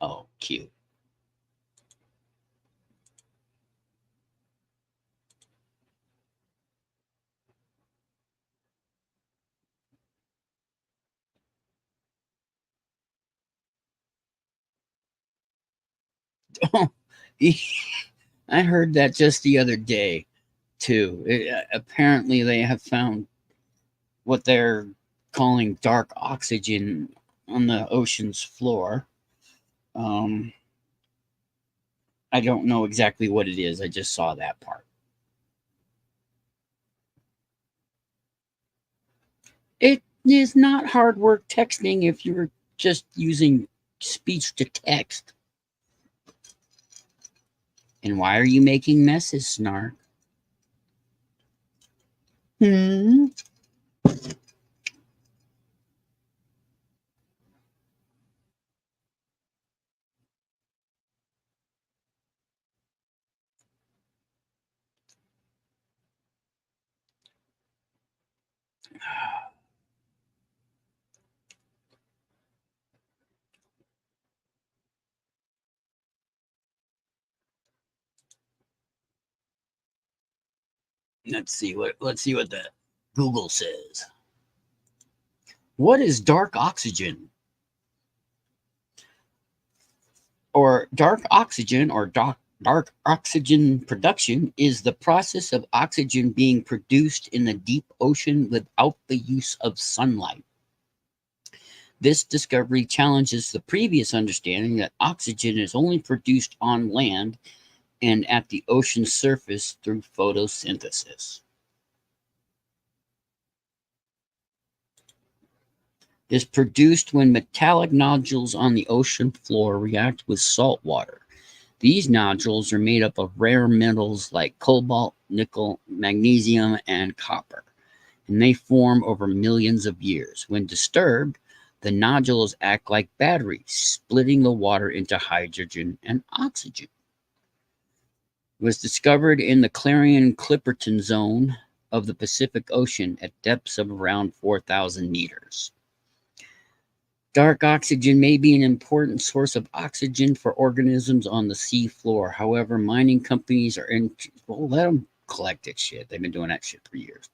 Oh, cute. Oh, I heard that just the other day too. Apparently, they have found what they're calling dark oxygen on the ocean's floor. Um, I don't know exactly what it is. I just saw that part. It is not hard work texting if you're just using speech to text. And why are you making messes, Snark? Hmm. Let's see what the Google says. What is dark oxygen? Or dark oxygen production is the process of oxygen being produced in the deep ocean without the use of sunlight. This discovery challenges the previous understanding that oxygen is only produced on land and at the ocean's surface through photosynthesis. It is produced when metallic nodules on the ocean floor react with salt water. These nodules are made up of rare metals like cobalt, nickel, magnesium, and copper, and they form over millions of years. When disturbed, the nodules act like batteries, splitting the water into hydrogen and oxygen. It was discovered in the Clarion-Clipperton zone of the Pacific Ocean at depths of around 4,000 meters. Dark oxygen may be an important source of oxygen for organisms on the sea floor. However, mining companies well, let them collect that shit. They've been doing that shit for years.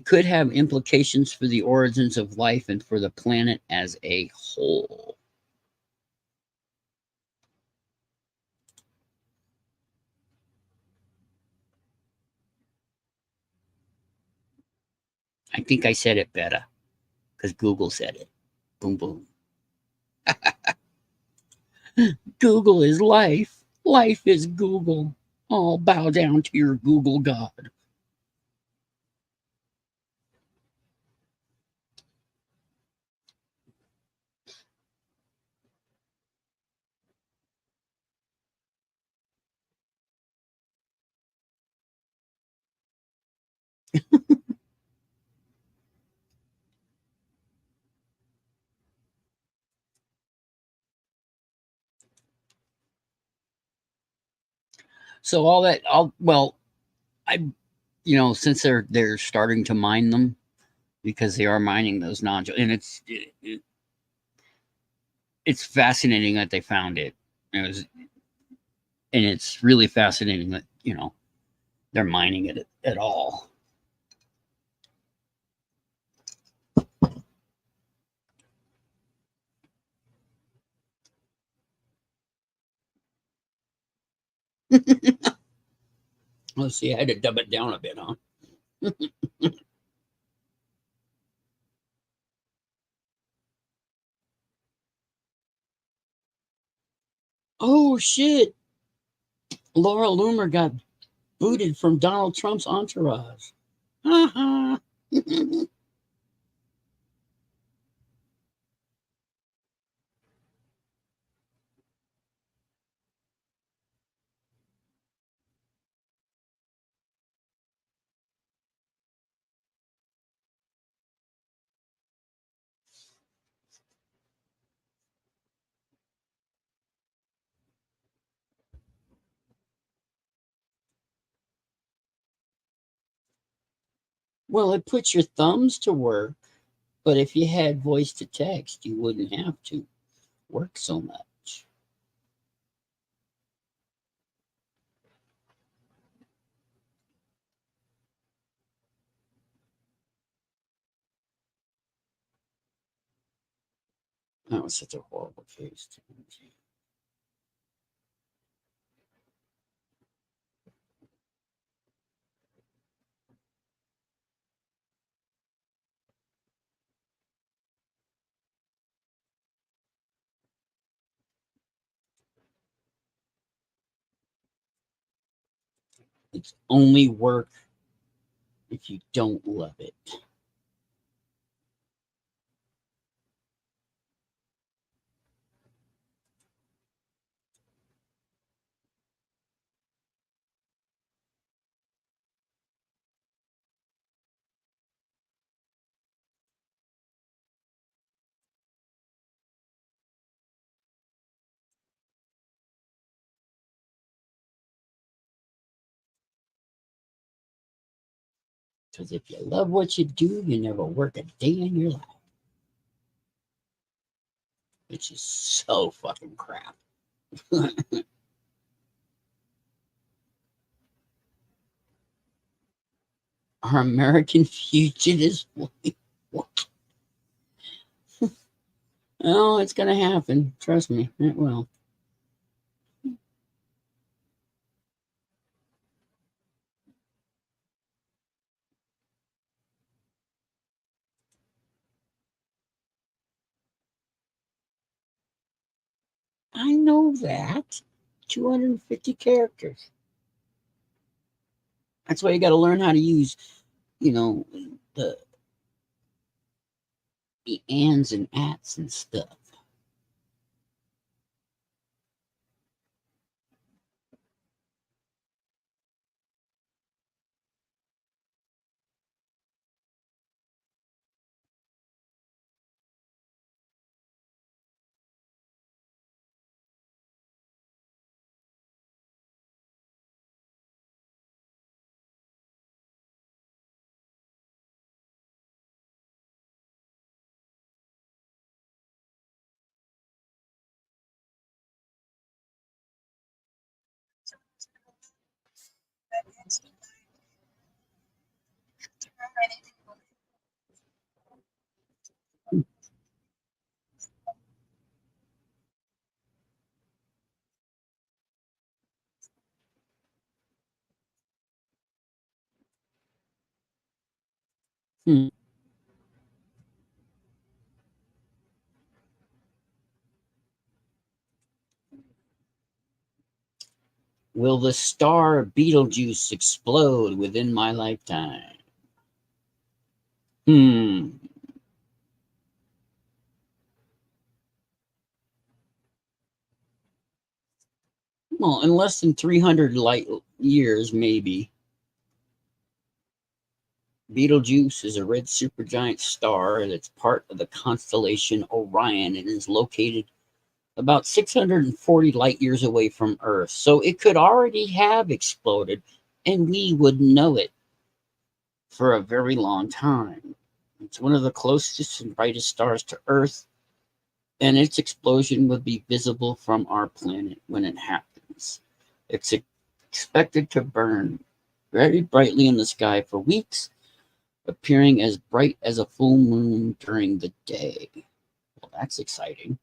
Could have implications for the origins of life and for the planet as a whole. I think I said it better because Google said it. Boom, boom. Google is life. Life is Google. All bow down to your Google God. So all that, all well, I, since they're starting to mine them because they are mining those nodules, and it's fascinating that they found it. It was, and it's really fascinating that they're mining it at all. Let's see, I had to dub it down a bit, huh? Oh shit! Laura Loomer got booted from Donald Trump's entourage. Uh-huh. Well, it puts your thumbs to work, but if you had voice to text, you wouldn't have to work so much. That was such a horrible case. It's only work if you don't love it. Because if you love what you do, you never work a day in your life. Which is so fucking crap. Our American fugitives. Oh, it's going to happen. Trust me, it will. I know that. 250 characters. That's why you got to learn how to use, you know, the ands and ats and stuff. Hmm. Will the star Beetlejuice explode within my lifetime? Hmm. Well, in less than 300 light years, maybe. Betelgeuse is a red supergiant star that's part of the constellation Orion and is located about 640 light years away from Earth. So it could already have exploded and we would know it for a very long time. It's one of the closest and brightest stars to Earth, and its explosion would be visible from our planet when it happens. It's expected to burn very brightly in the sky for weeks, appearing as bright as a full moon during the day. Well, that's exciting.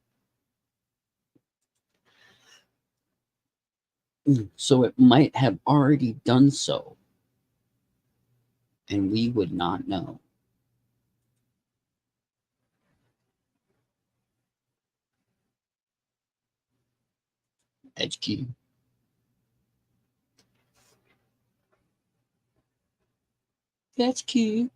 So it might have already done so, and we would not know. Edge key. That's cute.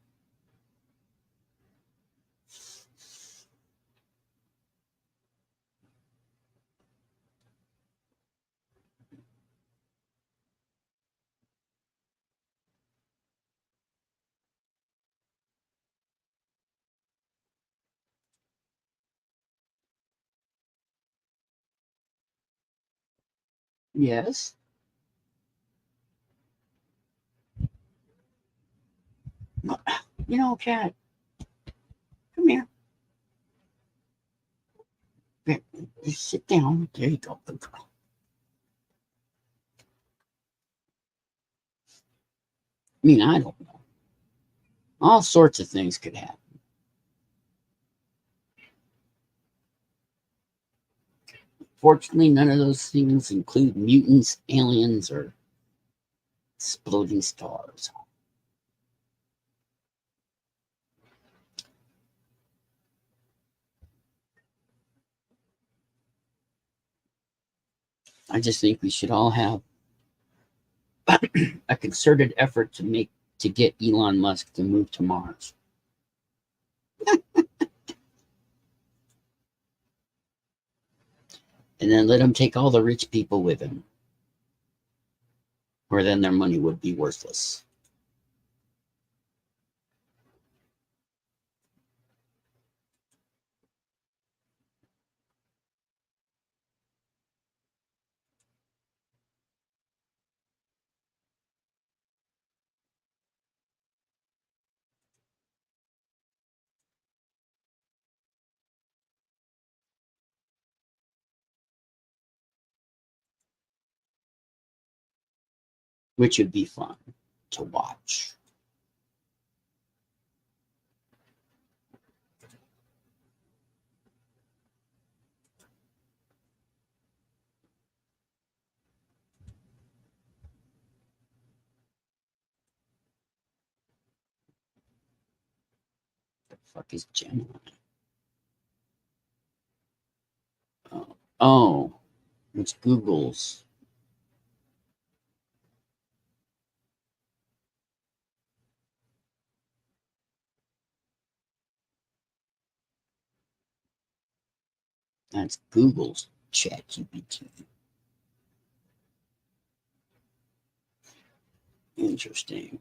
Yes. You know, cat, come here. Here, just sit down. There you go. Good girl. I mean, I don't know. All sorts of things could happen. Fortunately, none of those things include mutants, aliens, or exploding stars. I just think we should all have a concerted effort to get Elon Musk to move to Mars. And then let him take all the rich people with him, or then their money would be worthless. Which would be fun to watch. The fuck is Gemini? Oh, it's Google's. That's Google's ChatGPT. Interesting.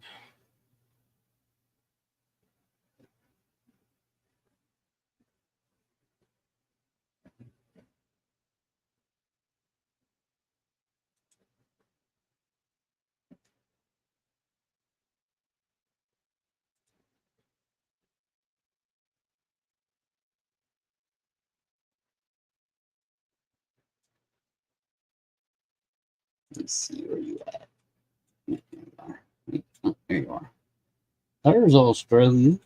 Let's see where you at. There you are. Oh, there you are. There's Australia.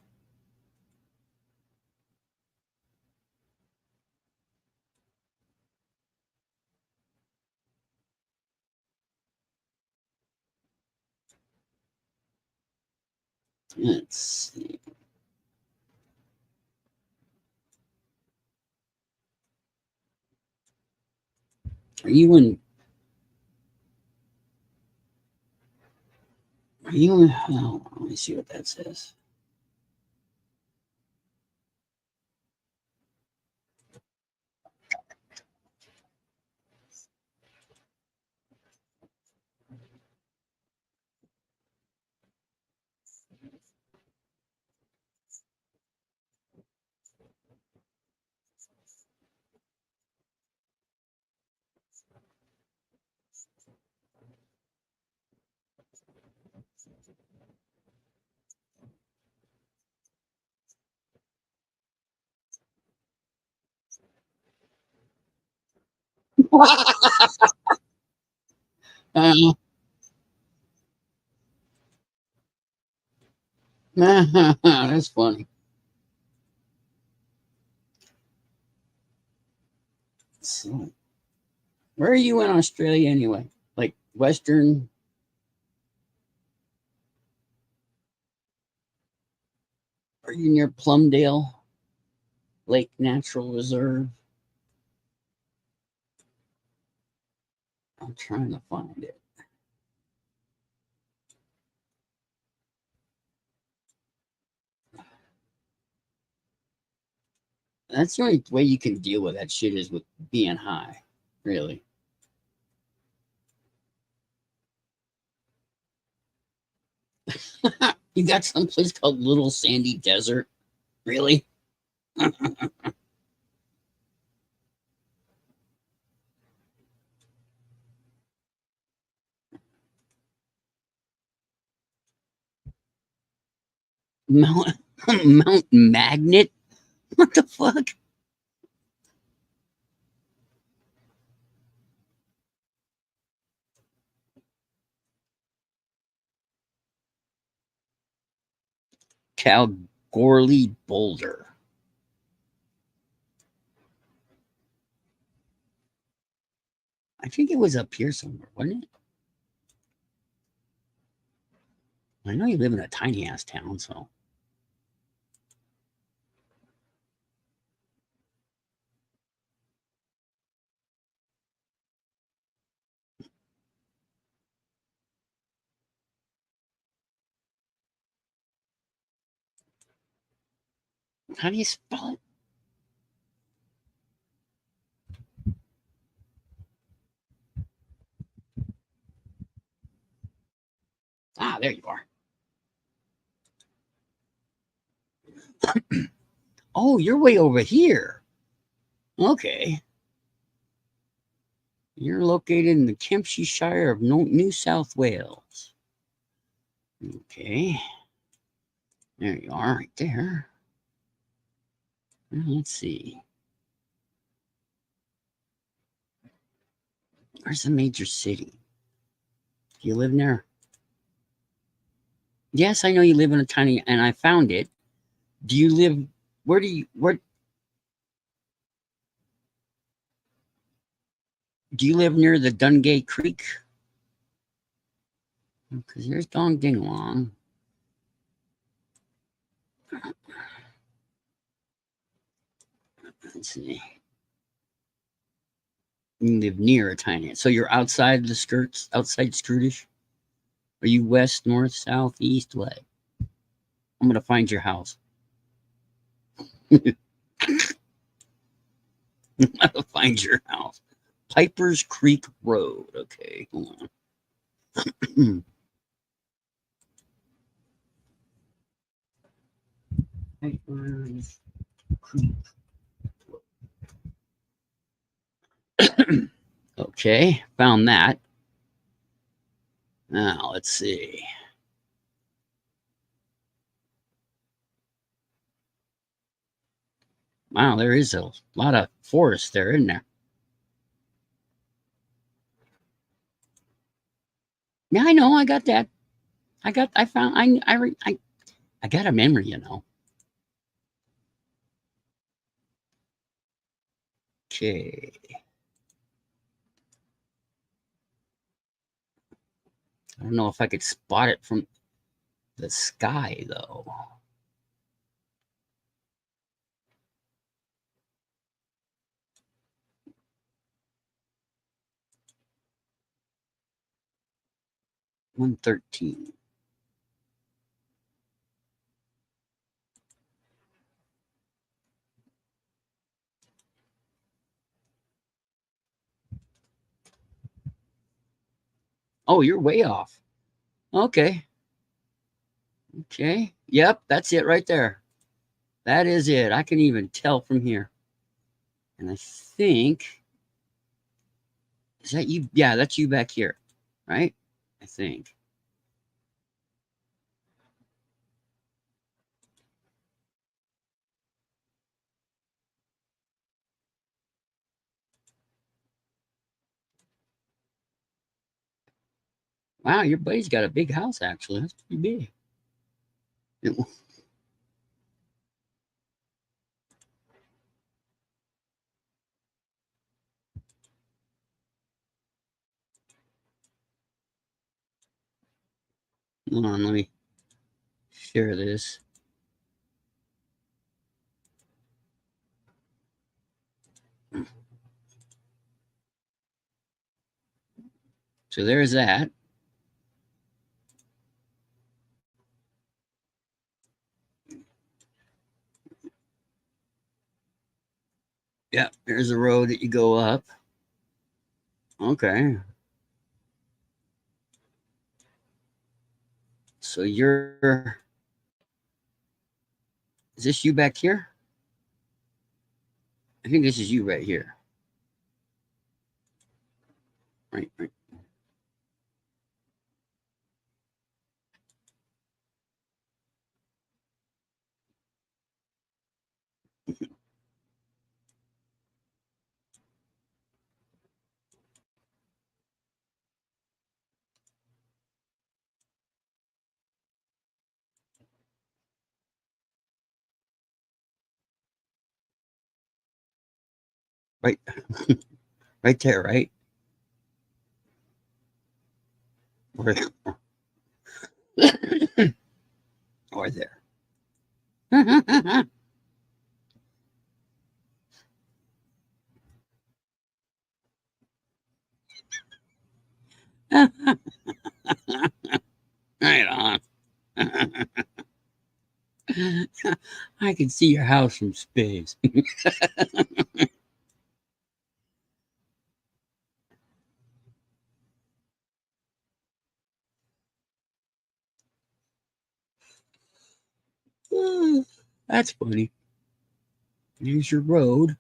Let's see. Are you in? Are you in? Oh, let me see what that says. Uh, that's funny. So, where are you in Australia anyway? Like Western? Are you near Plumdale Lake Natural Reserve? I'm trying to find it. That's the only way you can deal with that shit is with being high, really. You got some place called Little Sandy Desert, really? Mount Mount Magnet? What the fuck? Kalgoorlie Boulder. I think it was up here somewhere, wasn't it? I know you live in a tiny ass town, so how do you spell it? Ah, there you are. Oh, you're way over here. Okay. You're located in the Kempsey Shire of New South Wales. Okay. There you are, right there. Let's see. Where's the major city? Do you live there? Yes, I know you live in a tiny, and I found it. Do you live? Where do you live near the Dungay Creek? Because there's Dong Ding Long. Let's see. You live near a tiny. So you're outside the skirts, outside Scrutish? Are you west, north, south, east, what? I'm gonna find your house. I'm gonna find your house. Pipers Creek Road. Okay, hold on. Pipers Creek. Okay, found that. Now let's see. Wow, there is a lot of forest there, isn't there? Yeah, I know. I got that. I found. I got a memory. Okay. I don't know if I could spot it from the sky though. 113. Oh, you're way off. Okay. Okay. Yep, that's it right there. That is it. I can even tell from here. And I think, is that you? Yeah, that's you back here, right? I think. Wow, your buddy's got a big house, actually. That's pretty big. It- Hold on, let me share this. So there's that. Yep, there's a road that you go up. Okay. So you're. Is this you back here? I think this is you right here. Right, right. Right, right there, right? Or, or there. Right on. I can see your house from space. That's funny. Here's your road.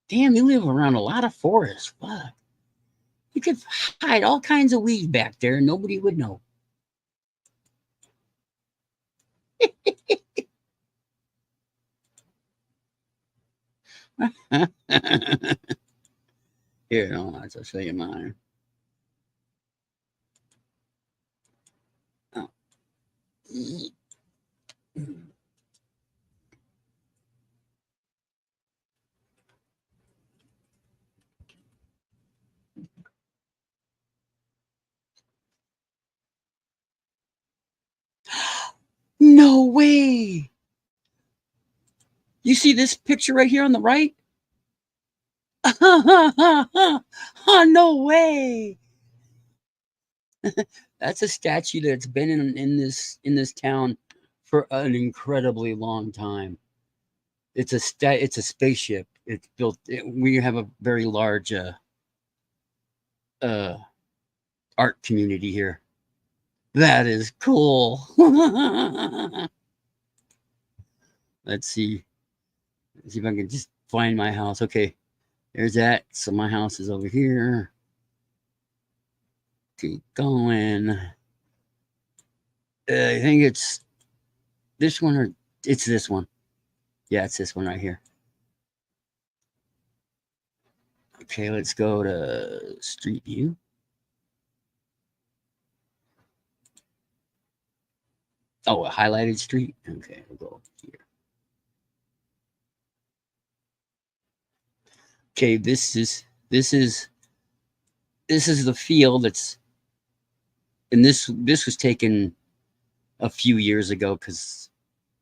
Damn, you live around a lot of forest. Fuck. You could hide all kinds of weeds back there and nobody would know. Here, no, I'll show you mine. Oh. No way. You see this picture right here on the right? Oh, no way. That's a statue that's been in this town for an incredibly long time. It's a spaceship. It's built. We have a very large uh, art community here. That is cool. Let's see. Let's see if I can just find my house. Okay, there's that. So my house is over here. Keep going. I think it's this one or it's this one. Yeah, it's this one right here. Okay, let's go to Street View. Oh, a highlighted street. Okay, we'll go here. Okay, this is the field that's and this was taken a few years ago because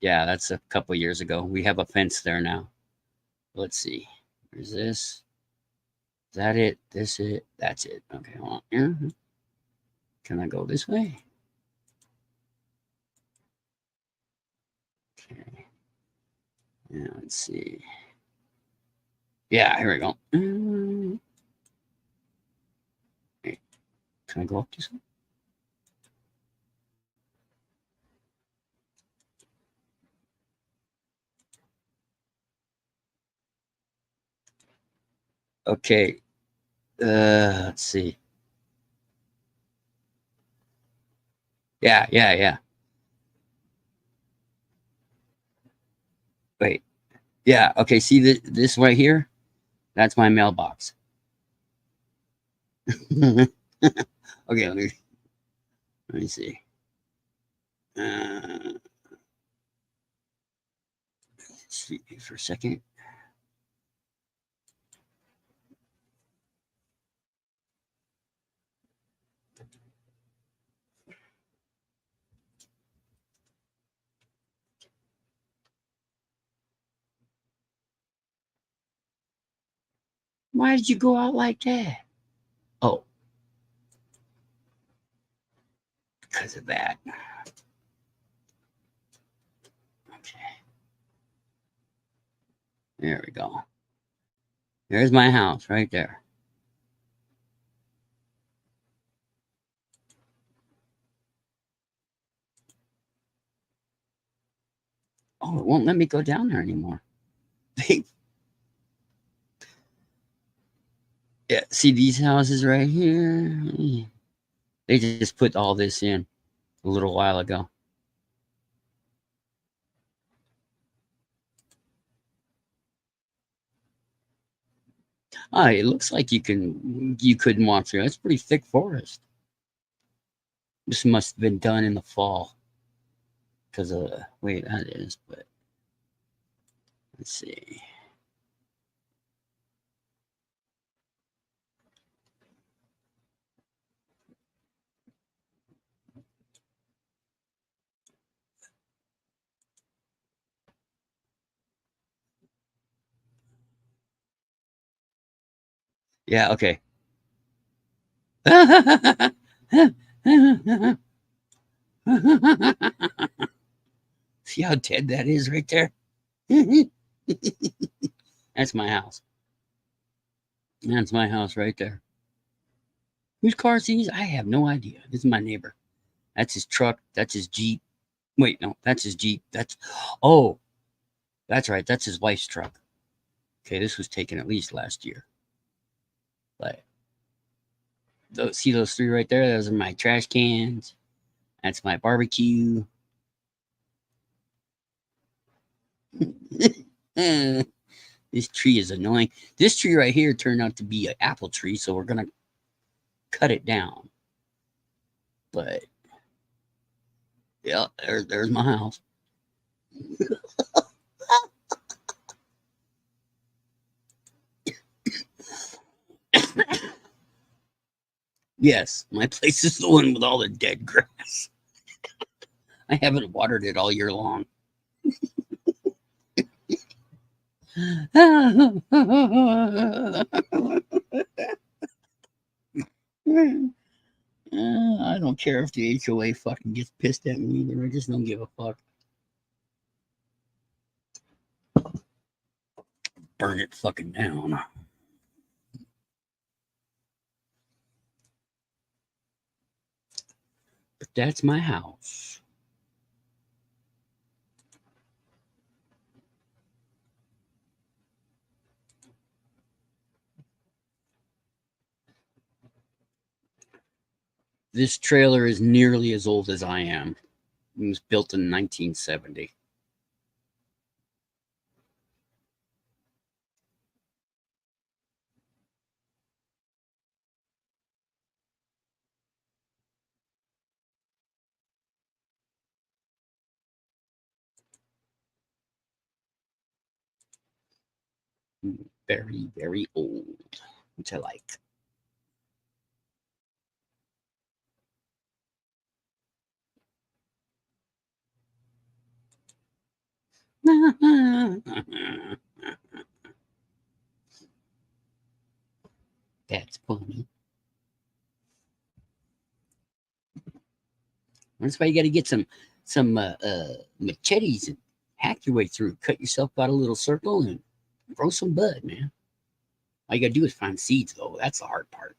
yeah, that's a couple years ago. We have a fence there now. Let's see. Where's this? Is that it? This it? That's it. Okay, hold on. Yeah. Can I go this way? Okay. Yeah, let's see. Yeah, here we go. Wait, can I go up this way? Okay. Let's see. Yeah, yeah, yeah. Wait. Yeah. Okay. See this right here? That's my mailbox. Okay, let me see. Uh, see for a second. Why did you go out like that? Oh, because of that. Okay, there we go. There's my house right there. Oh, it won't let me go down there anymore. They, yeah, see these houses right here? They just put all this in a little while ago. Oh, it looks like you couldn't walk through. That's pretty thick forest. This must have been done in the fall because of the way that is. But let's see. Yeah, okay. See how dead that is right there? That's my house. That's my house right there. Whose car is these? I have no idea. This is my neighbor. That's his truck. That's his Jeep. Wait, no, that's his Jeep. Oh, that's right. That's his wife's truck. Okay, this was taken at least last year. But see those three right there? Those are my trash cans. That's my barbecue. This tree is annoying. This tree right here turned out to be an apple tree, so we're gonna cut it down. But yeah, there's my house. Yes, my place is the one with all the dead grass. I haven't watered it all year long. I don't care if the HOA fucking gets pissed at me either. I just don't give a fuck. Burn it fucking down. But that's my house. This trailer is nearly as old as I am. It was built in 1970. Very, very old, which I like. That's funny. That's why you got to get some machetes and hack your way through. Cut yourself out a little circle and grow some bud, man. All you got to do is find seeds, though. That's the hard part.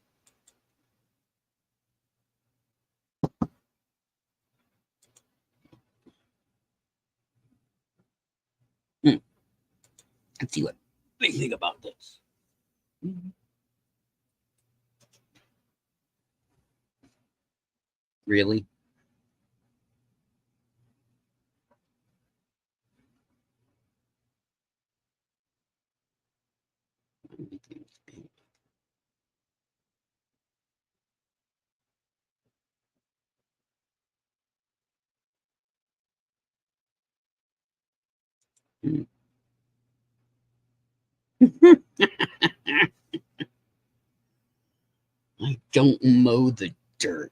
Hmm. Let's see what they think about this. Really? I don't mow the dirt.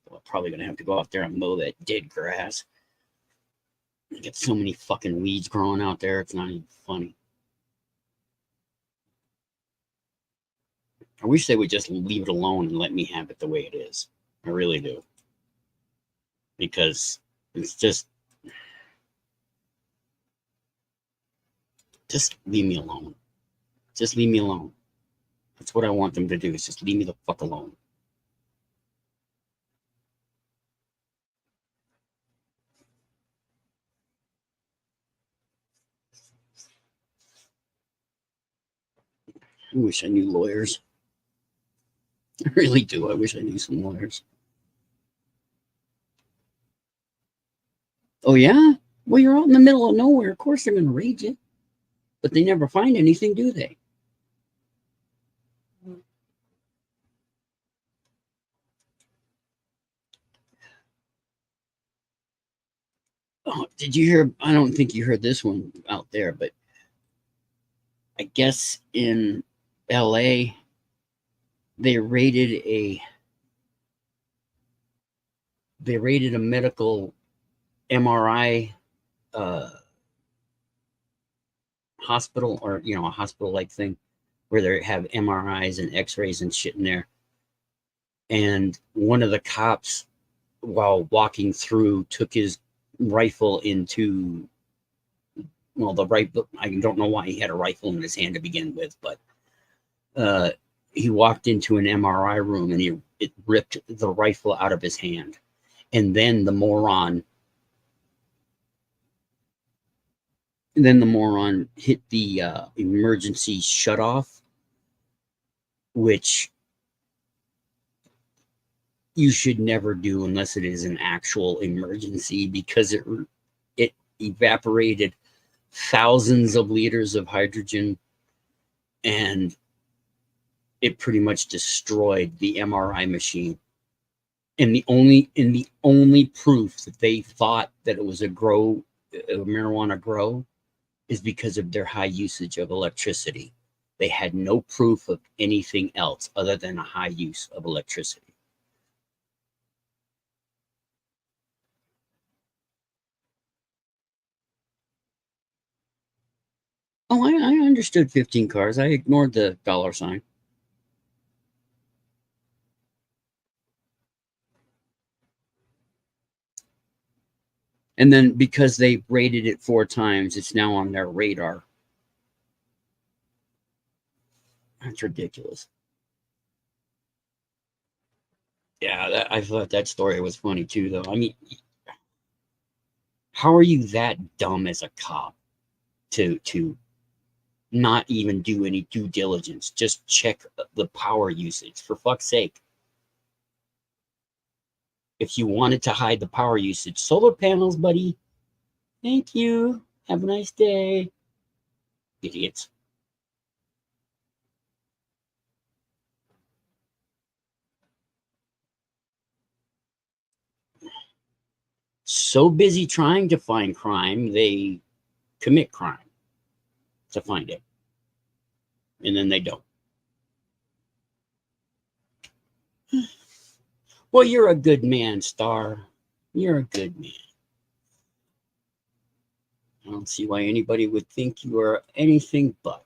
Well, I'm probably gonna have to go out there and mow that dead grass. I get so many fucking weeds growing out there, it's not even funny. I wish they would just leave it alone and let me have it the way it is. I really do. Because it's just leave me alone. Just leave me alone. That's what I want them to do, is just leave me the fuck alone. I wish I knew lawyers. I really do. I wish I knew some lawyers. Oh, yeah? Well, you're out in the middle of nowhere. Of course they're going to raid you. But they never find anything, do they? Oh, did you hear? I don't think you heard this one out there, but I guess in LA, they raided a medical MRI hospital, or a hospital like thing where they have MRIs and X-rays and shit in there. And one of the cops, while walking through, took his rifle into, well, the rifle. I don't know why he had a rifle in his hand to begin with, but he walked into an MRI room and it ripped the rifle out of his hand. And then the moron hit the emergency shutoff, which you should never do unless it is an actual emergency, because it evaporated thousands of liters of hydrogen, and it pretty much destroyed the MRI machine. And the only proof that they thought that it was a marijuana grow is because of their high usage of electricity. They had no proof of anything else other than a high use of electricity. Oh, I understood 15 cars. I ignored the dollar sign. And then because they rated it 4 times, it's now on their radar. That's ridiculous. Yeah, I thought that story was funny too, though. I mean, how are you that dumb as a cop to not even do any due diligence? Just check the power usage, for fuck's sake. If you wanted to hide the power usage, solar panels, buddy. Thank you. Have a nice day. Idiots. So busy trying to find crime, they commit crime to find it. And then they don't. Well, you're a good man, Star. You're a good man. I don't see why anybody would think you are anything but.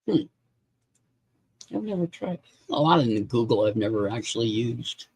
Hmm. I've never tried. A lot of Google I've never actually used.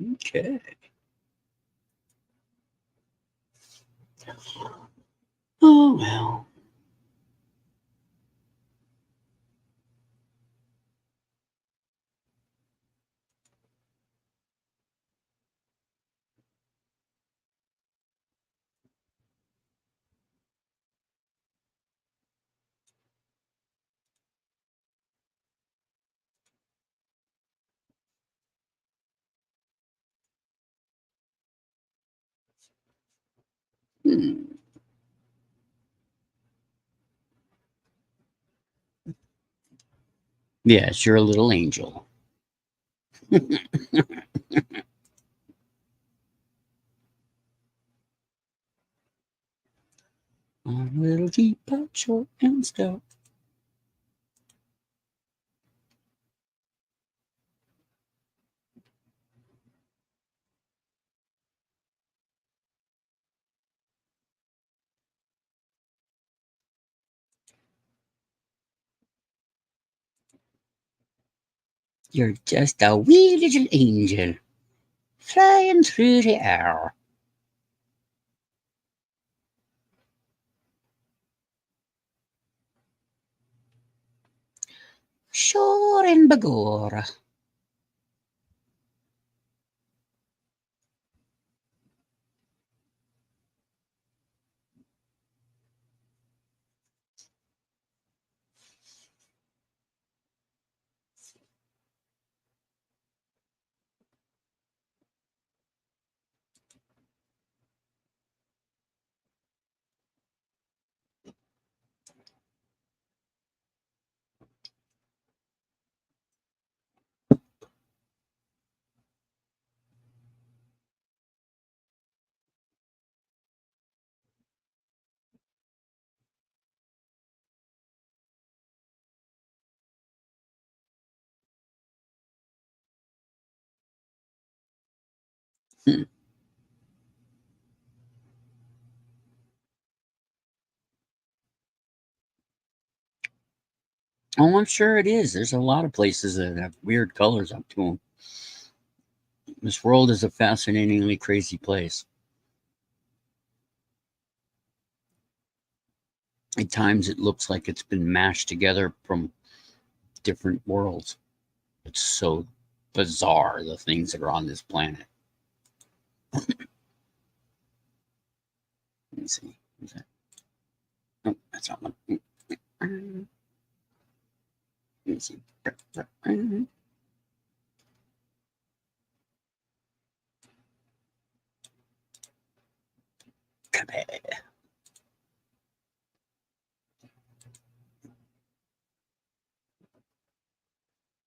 Okay. Oh well. Hmm. Yes, you're a little angel. I'm a little teapot, short and stout. You're just a wee little angel flying through the air. Sure and begorra. Hmm. Oh, I'm sure it is. There's a lot of places that have weird colors up to them. This world is a fascinatingly crazy place. At times, it looks like it's been mashed together from different worlds. It's so bizarre, the things that are on this planet. Let me see. Is that? Oh, that's not one. Let me see.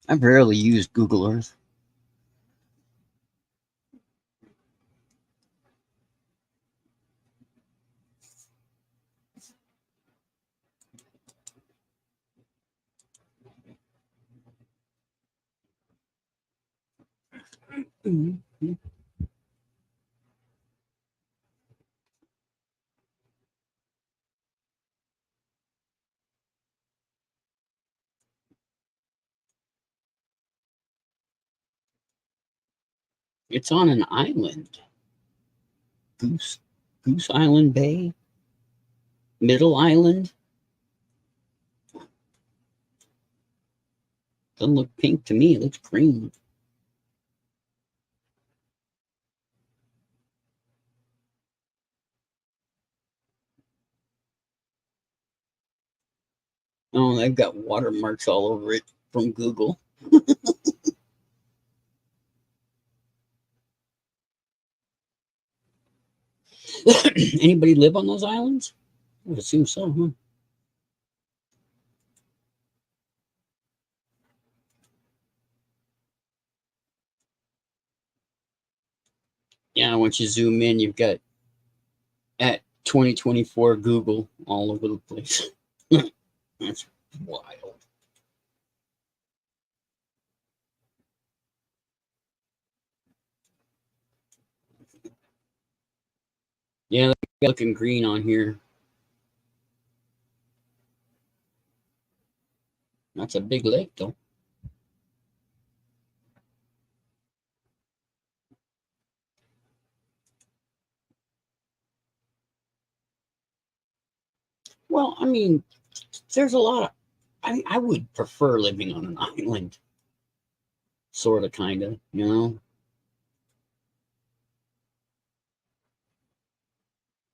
I've rarely used Google Earth. It's on an island. Goose Goose Island Bay, Middle Island. Doesn't look pink to me. It looks green. Oh, they've got watermarks all over it from Google. Anybody live on those islands? I would assume so, huh? Yeah, once you zoom in, you've got at 2024 Google all over the place. That's wild. Yeah, they're looking green on here. That's a big lake, though. Well, I mean, there's a lot of. I would prefer living on an island, sort of, kind of, you know,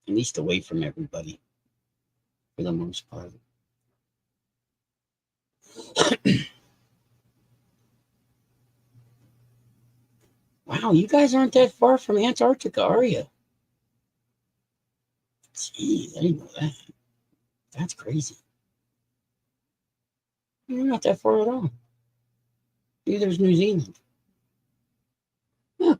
at least away from everybody for the most part. Wow, you guys aren't that far from Antarctica, are you? Jeez, I didn't know that. That's crazy. You're not that far at all. Neither is New Zealand. Huh.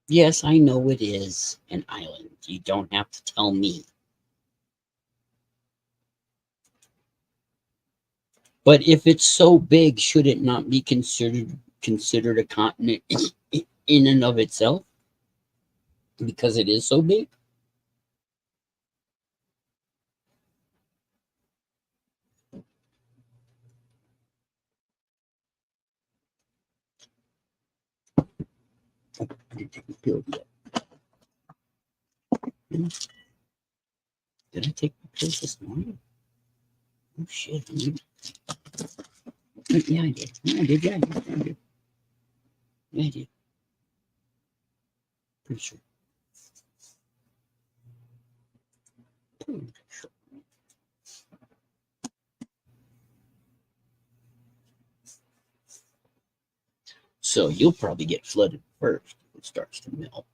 Yes, I know it is an island. You don't have to tell me. But if it's so big, should it not be considered a continent in and of itself? Because it is so big? I didn't take my pills yet. Did I take my pills this morning? Oh shit. Yeah, I did. Yeah, I did. Yeah, I did. Yeah, I did. Yeah, I did. Pretty sure. Pretty sure. So you'll probably get flooded first if it starts to melt.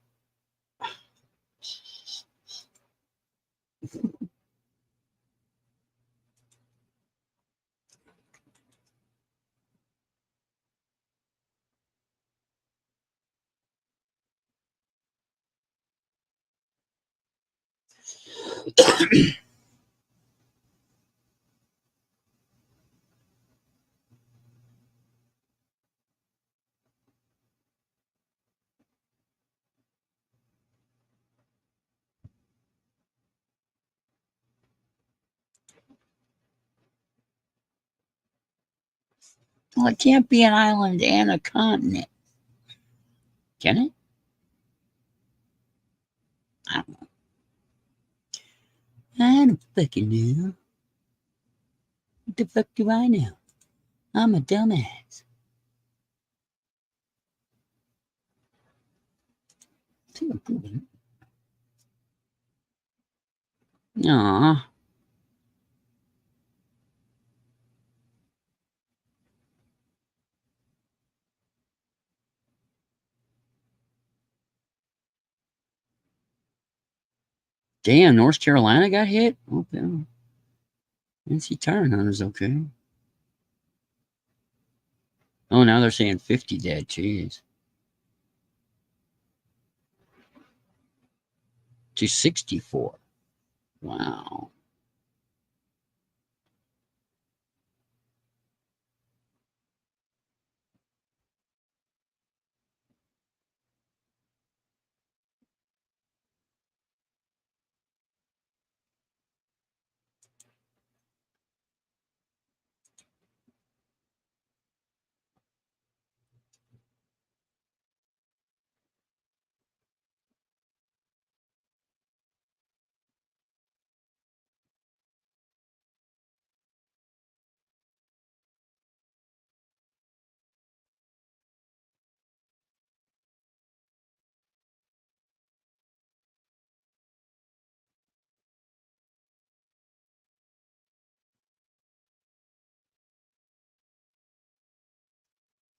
Well, it can't be an island and a continent, can it? I don't know. I don't fucking know. What the fuck do I know? I'm a dumbass. Aw. Damn, North Carolina got hit? Okay. NC Tire Hunter's okay. Oh, now they're saying 50 dead. Jeez. To 64. Wow.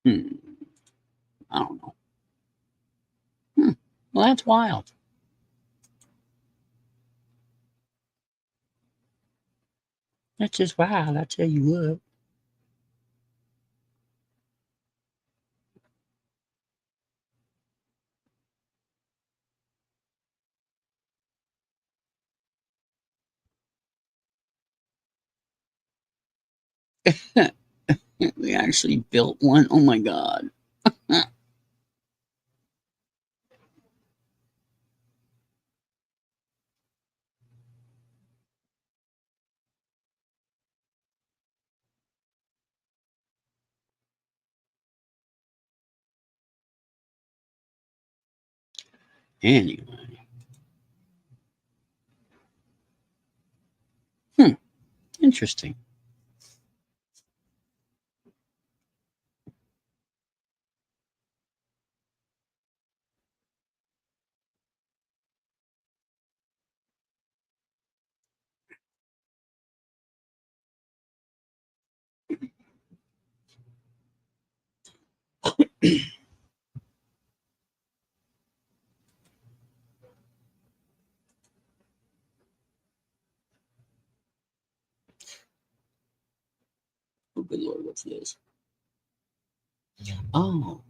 Hmm. I don't know. Hmm. Well, that's wild. That's just wild. I tell you what. We actually built one. Oh my god. Anyway. Interesting. Oh, good lord, what's this? Oh,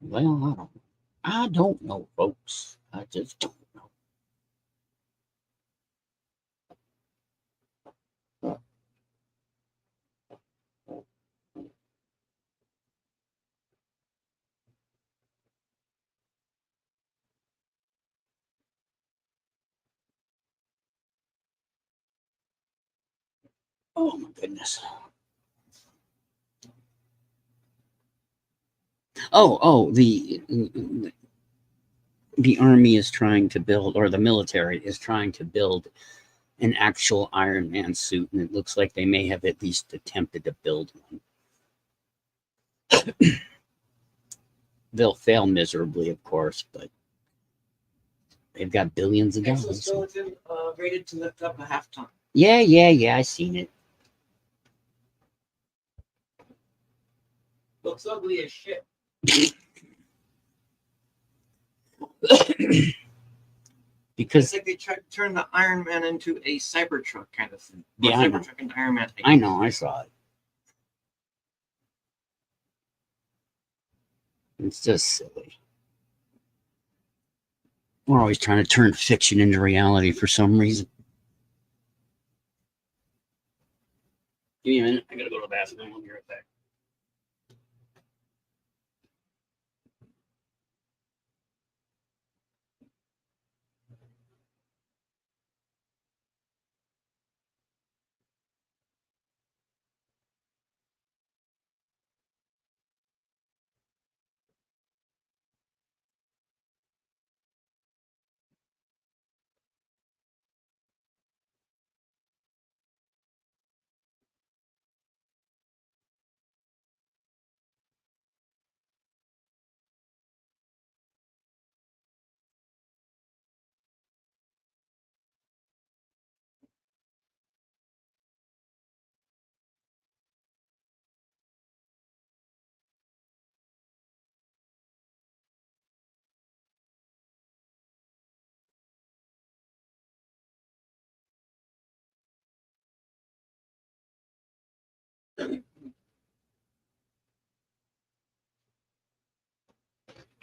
well, I don't know, folks. I just don't know. Oh my goodness. Oh, the army is trying to build, or the military is trying to build an actual Iron Man suit, and it looks like they may have at least attempted to build one. They'll fail miserably, of course, but they've got billions of dollars. Exoskeleton rated to lift up a half ton. Yeah. I seen it. Looks ugly as shit. Because It's like they tried to turn the Iron Man into a Cybertruck kind of thing. Or Yeah, I know. Cybertruck and Iron Man. I know, I saw it. It's just silly. We're always trying to turn fiction into reality for some reason. Give me a minute. I gotta go to the bathroom. I'll be right back.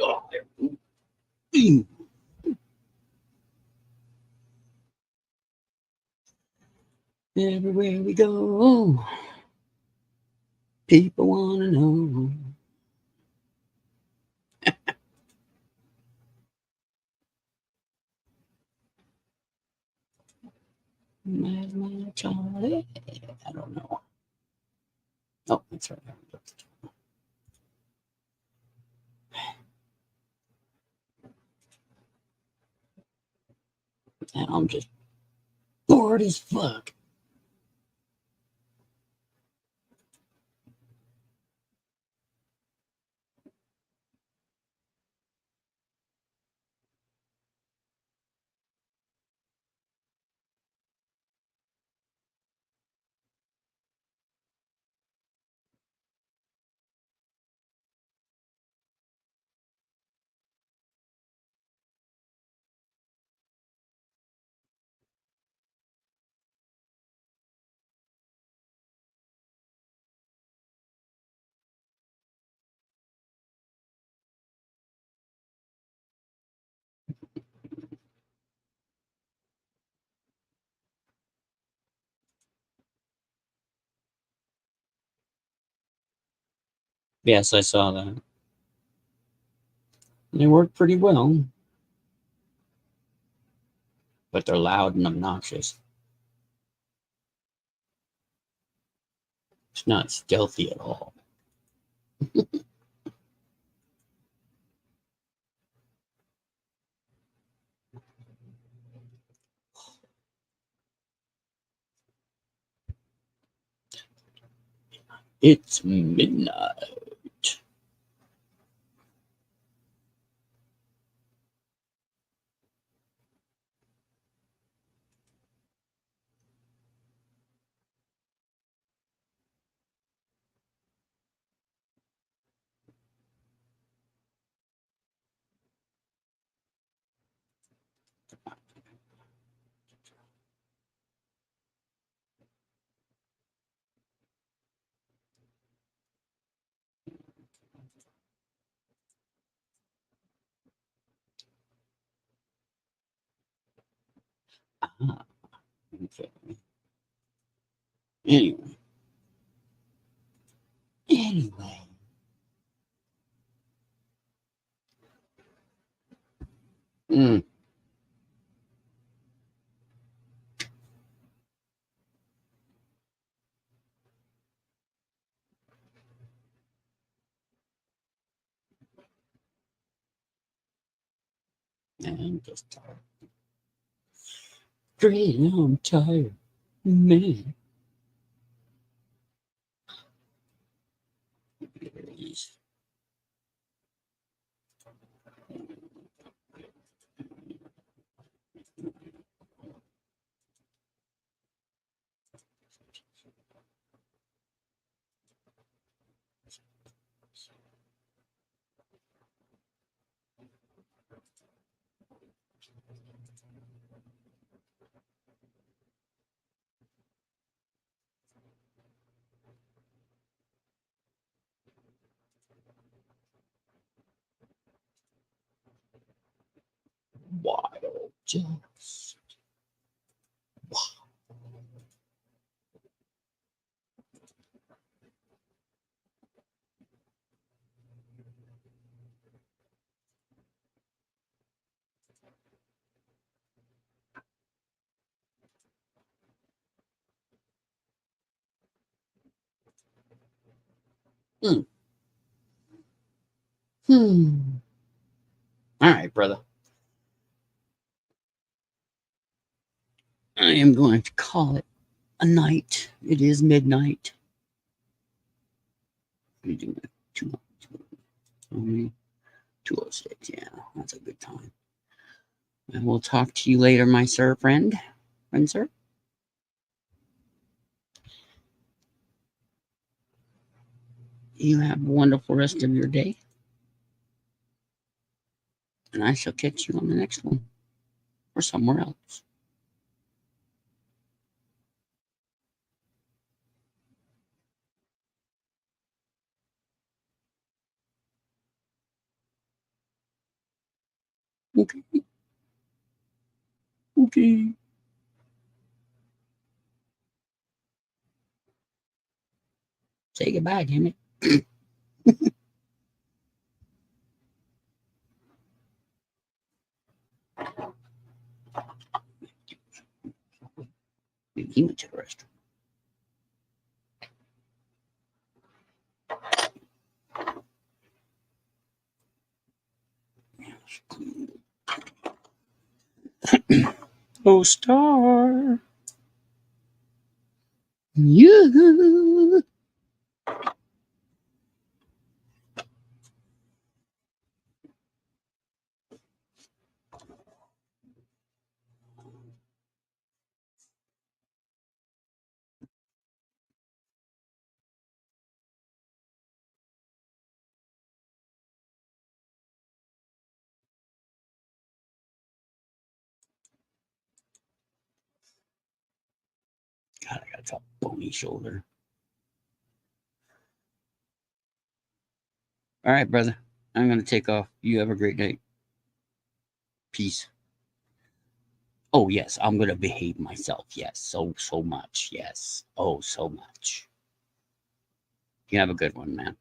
Oh, there. Everywhere we go, people want to know. My Charlie. I don't know. Oh, that's right. And I'm just bored as fuck. Yes, I saw that. They work pretty well, but they're loud and obnoxious. It's not stealthy at all. It's midnight. Ah, okay. Anyway. Anyway. Mm. I'm just tired. Great, I'm tired. Man. Please. Wild. Just. Mm. Hmm. All right, brother. I am going to call it a night. It is midnight. What are you doing? 206. Yeah, that's a good time. I will talk to you later, my sir, friend. Friend, sir. You have a wonderful rest of your day. And I shall catch you on the next one or somewhere else. Okay. Okay. Say goodbye, damn it. Maybe he went to the restroom. Oh, star. You. God, I got a bony shoulder. All right, brother. I'm going to take off. You have a great day. Peace. Oh, yes. I'm going to behave myself. Yes. So much. Yes. Oh, so much. You have a good one, man.